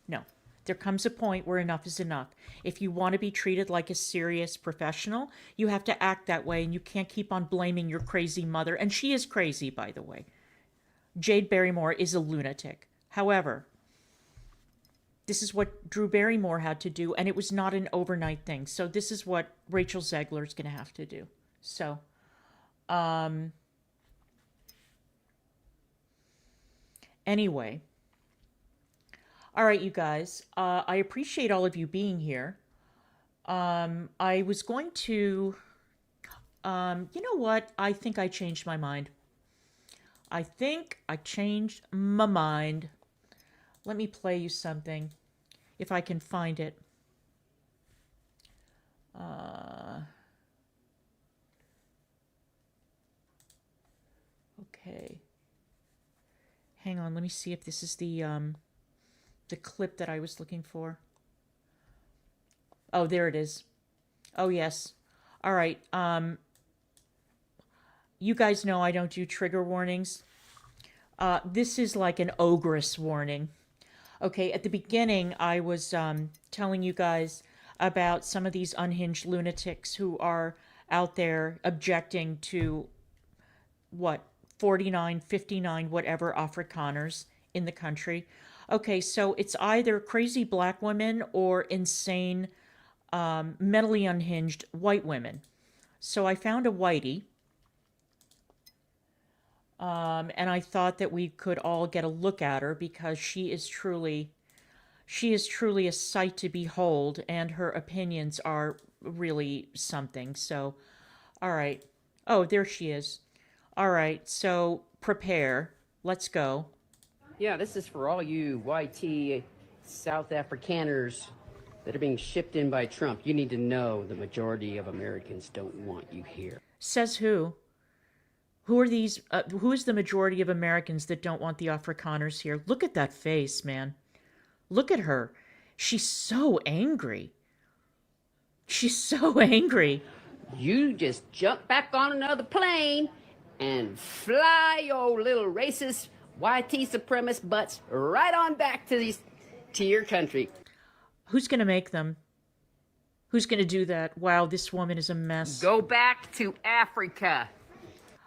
No. There comes a point where enough is enough. If you want to be treated like a serious professional, you have to act that way, and you can't keep on blaming your crazy mother. And she is crazy, by the way. Jade Barrymore is a lunatic. However, this is what Drew Barrymore had to do, and it was not an overnight thing. So this is what Rachel Zegler is going to have to do. So, anyway. All right, you guys. I appreciate all of you being here. I was going to... you know what? I think I changed my mind. I think I changed my mind. Let me play you something, if I can find it. Okay. Hang on, let me see if this is the clip that I was looking for. Oh, there it is. Oh, yes. All right. You guys know I don't do trigger warnings. This is like an ogress warning. Okay, at the beginning, I was telling you guys about some of these unhinged lunatics who are out there objecting to, 49, 59, whatever Afrikaners in the country. Okay, so it's either crazy black women or insane, mentally unhinged white women. So I found a whitey. And I thought that we could all get a look at her because she is truly a sight to behold, and her opinions are really something. So, all right. Oh, there she is. All right. So prepare. Let's go. Yeah, this is for all you YT South Afrikaners that are being shipped in by Trump. You need to know the majority of Americans don't want you here. Says who? Who are these? Who is the majority of Americans that don't want the Afrikaners here? Look at that face, man. Look at her. She's so angry. She's so angry. You just jump back on another plane and fly your little racist YT supremacist butts right on back to your country. Who's going to make them? Who's going to do that? Wow, this woman is a mess. Go back to Africa.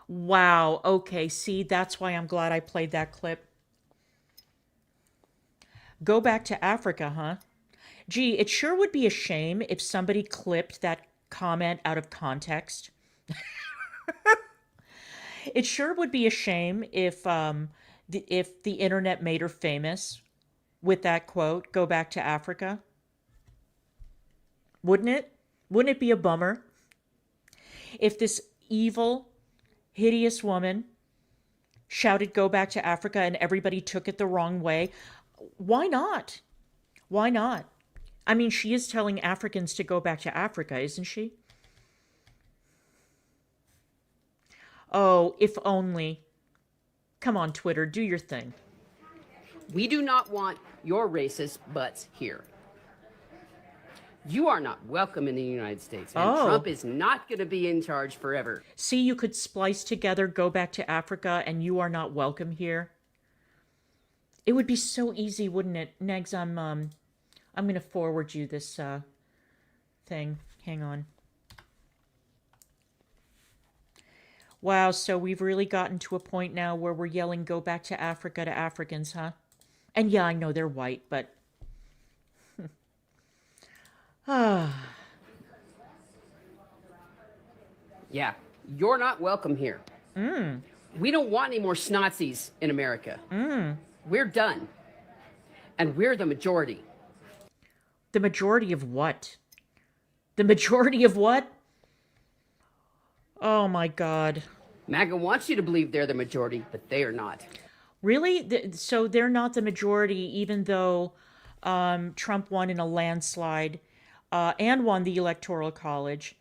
Wow, okay, see, that's why I'm glad I played that clip. Go back to Africa, huh? Gee, it sure would be a shame if somebody clipped that comment out of context. It sure would be a shame if the internet made her famous with that quote, go back to Africa? Wouldn't it? Wouldn't it be a bummer if this evil, hideous woman shouted, go back to Africa, and everybody took it the wrong way? Why not? Why not? I mean, she is telling Africans to go back to Africa, isn't she? Oh, if only. Come on, Twitter, do your thing. We do not want your racist butts here. You are not welcome in the United States, and Trump is not going to be in charge forever. See, you could splice together, go back to Africa, and you are not welcome here. It would be so easy, wouldn't it? Negs, I'm going to forward you this thing. Hang on. Wow, so we've really gotten to a point now where we're yelling, go back to Africa to Africans, huh? And yeah, I know they're white, but... Yeah, you're not welcome here. We don't want any more Snazis in America. We're done. And we're the majority. The majority of what? The majority of what? Oh my God. MAGA wants you to believe they're the majority, but they are not. Really? So they're not the majority, even though Trump won in a landslide and won the Electoral College.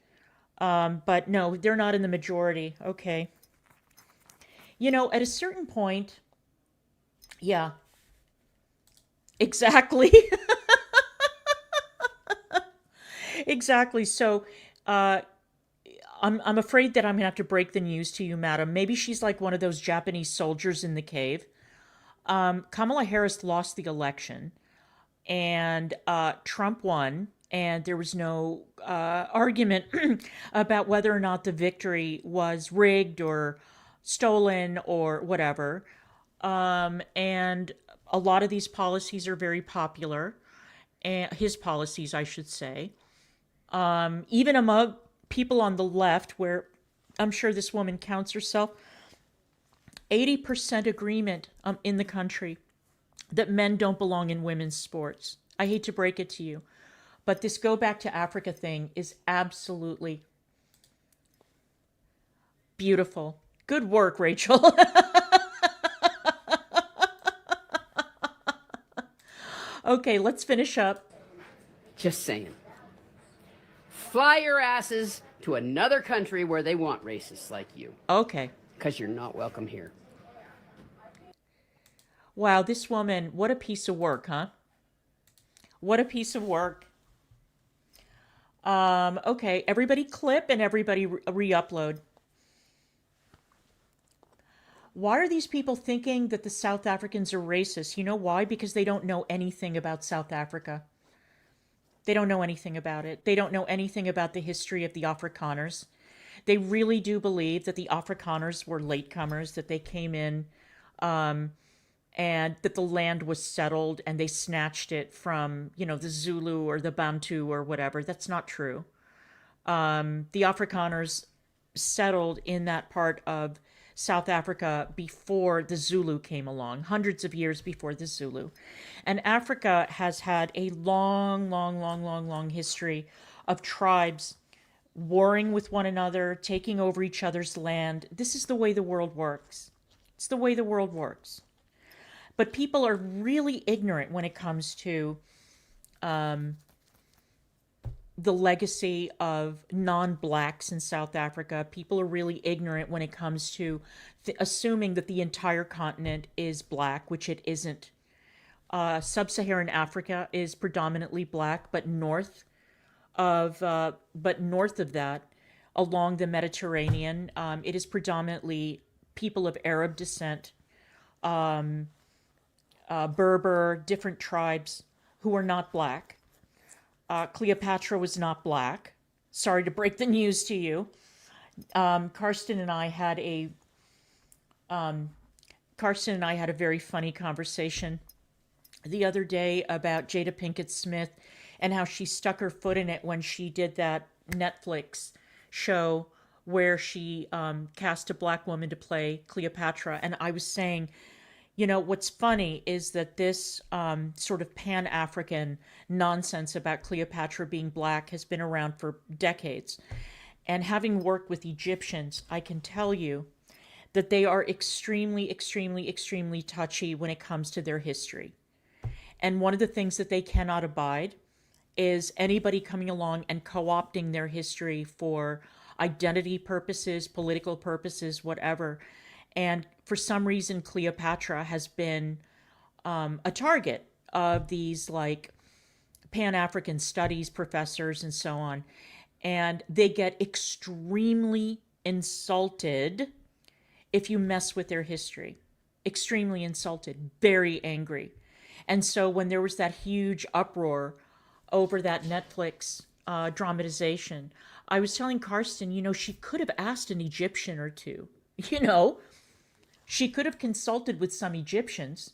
But no, they're not in the majority. Okay. You know, at a certain point, yeah. Exactly. Exactly. So, I'm afraid that I'm going to have to break the news to you, madam. Maybe she's like one of those Japanese soldiers in the cave. Kamala Harris lost the election, and Trump won, and there was no argument about whether or not the victory was rigged or stolen or whatever. And a lot of these policies are very popular, and his policies, I should say. Even among people on the left, where I'm sure this woman counts herself, 80% agreement in the country that men don't belong in women's sports. I hate to break it to you, but this go back to Africa thing is absolutely beautiful. Good work, Rachel. Okay, let's finish up. Just saying. Fly your asses to another country where they want racists like you. Okay. Because you're not welcome here. Wow, this woman, what a piece of work, huh? What a piece of work. Okay, everybody clip and everybody re-upload. Why are these people thinking that the South Africans are racist? You know why? Because they don't know anything about South Africa. They don't know anything about it. They don't know anything about the history of the Afrikaners. They really do believe that the Afrikaners were latecomers, that they came in and that the land was settled and they snatched it from, you know, the Zulu or the Bantu or whatever. That's not true. The Afrikaners settled in that part of South Africa before the Zulu came along, hundreds of years before the Zulu. And Africa has had a long history of tribes warring with one another, taking over each other's land. This is the way the world works. It's the way the world works. But people are really ignorant when it comes to the legacy of non-blacks in South Africa. People are really ignorant when it comes to assuming that the entire continent is black, which it isn't. Sub-Saharan Africa is predominantly black, but north of that, along the Mediterranean, it is predominantly people of Arab descent, Berber, different tribes who are not black. Cleopatra was not black. Sorry to break the news to you. Karsten and I had a very funny conversation the other day about Jada Pinkett Smith and how she stuck her foot in it when she did that Netflix show where she cast a black woman to play Cleopatra. And I was saying, You know, what's funny is that this sort of Pan-African nonsense about Cleopatra being black has been around for decades. And having worked with Egyptians, I can tell you that they are extremely, extremely, extremely touchy when it comes to their history. And one of the things that they cannot abide is anybody coming along and co-opting their history for identity purposes, political purposes, whatever. And for some reason, Cleopatra has been a target of these like Pan-African studies professors and so on. And they get extremely insulted if you mess with their history. Extremely insulted, very angry. And so when there was that huge uproar over that Netflix dramatization, I was telling Karsten, you know, she could have asked an Egyptian or two. You know, she could have consulted with some Egyptians.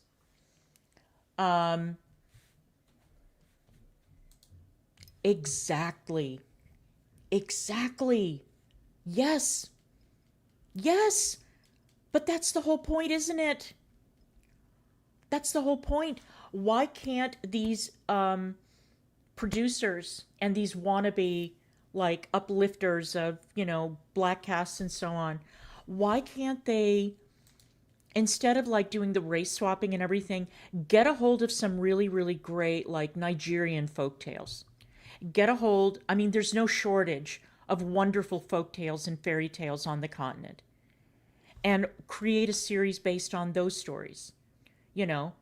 Exactly. Exactly. Yes. Yes. But that's the whole point, isn't it? That's the whole point. Why can't these producers and these wannabe like uplifters of, you know, black casts and so on, why can't they, instead of like doing the race swapping and everything, get a hold of some really, really great like Nigerian folktales? Get a hold, I mean, there's no shortage of wonderful folktales and fairy tales on the continent. And create a series based on those stories. You know,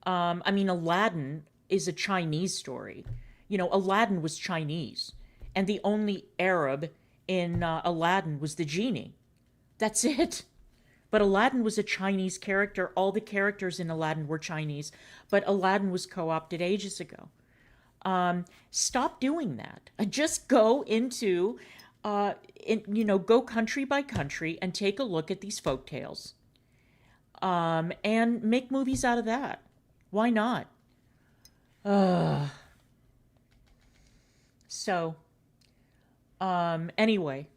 I mean, Aladdin is a Chinese story. You know, Aladdin was Chinese. And the only Arab in Aladdin was the genie. That's it. But Aladdin was a Chinese character. All the characters in Aladdin were Chinese. But Aladdin was co-opted ages ago. Stop doing that. Just go into, you know, go country by country and take a look at these folktales. And make movies out of that. Why not? So, anyway,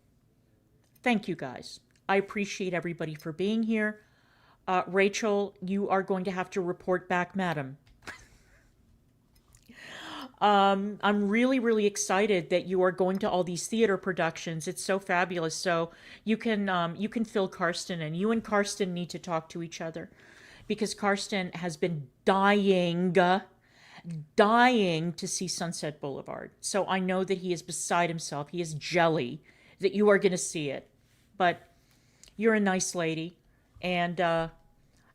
thank you guys. I appreciate everybody for being here. Rachel, you are going to have to report back, madam. I'm really, really excited that you are going to all these theater productions. It's so fabulous. So you can fill Karsten in. You and Karsten need to talk to each other because Karsten has been dying to see Sunset Boulevard. So I know that he is beside himself. He is jelly that you are going to see it. But you're a nice lady. And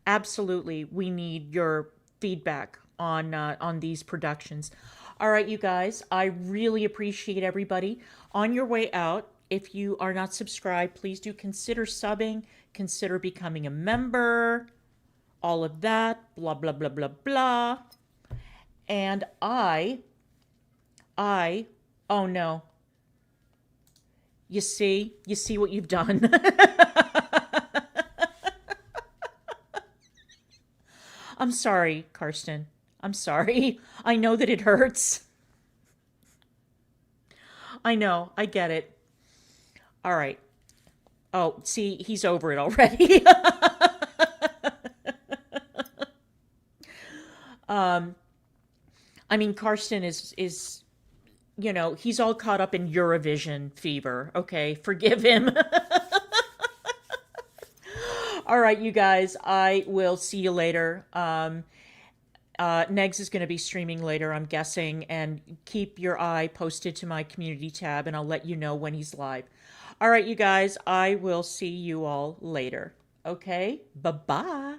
absolutely, we need your feedback on these productions. All right, you guys, I really appreciate everybody. On your way out, if you are not subscribed, please do consider subbing, consider becoming a member, all of that, blah, blah, blah, blah, blah. And oh no. You see what you've done. I'm sorry, Karsten. I'm sorry. I know that it hurts. I know. I get it. All right. Oh, see, he's over it already. I mean, Karsten is, you know, he's all caught up in Eurovision fever. Okay, forgive him. All right, you guys, I will see you later. Negz is going to be streaming later, I'm guessing, and keep your eye posted to my community tab, and I'll let you know when he's live. All right, you guys, I will see you all later. Okay, bye-bye.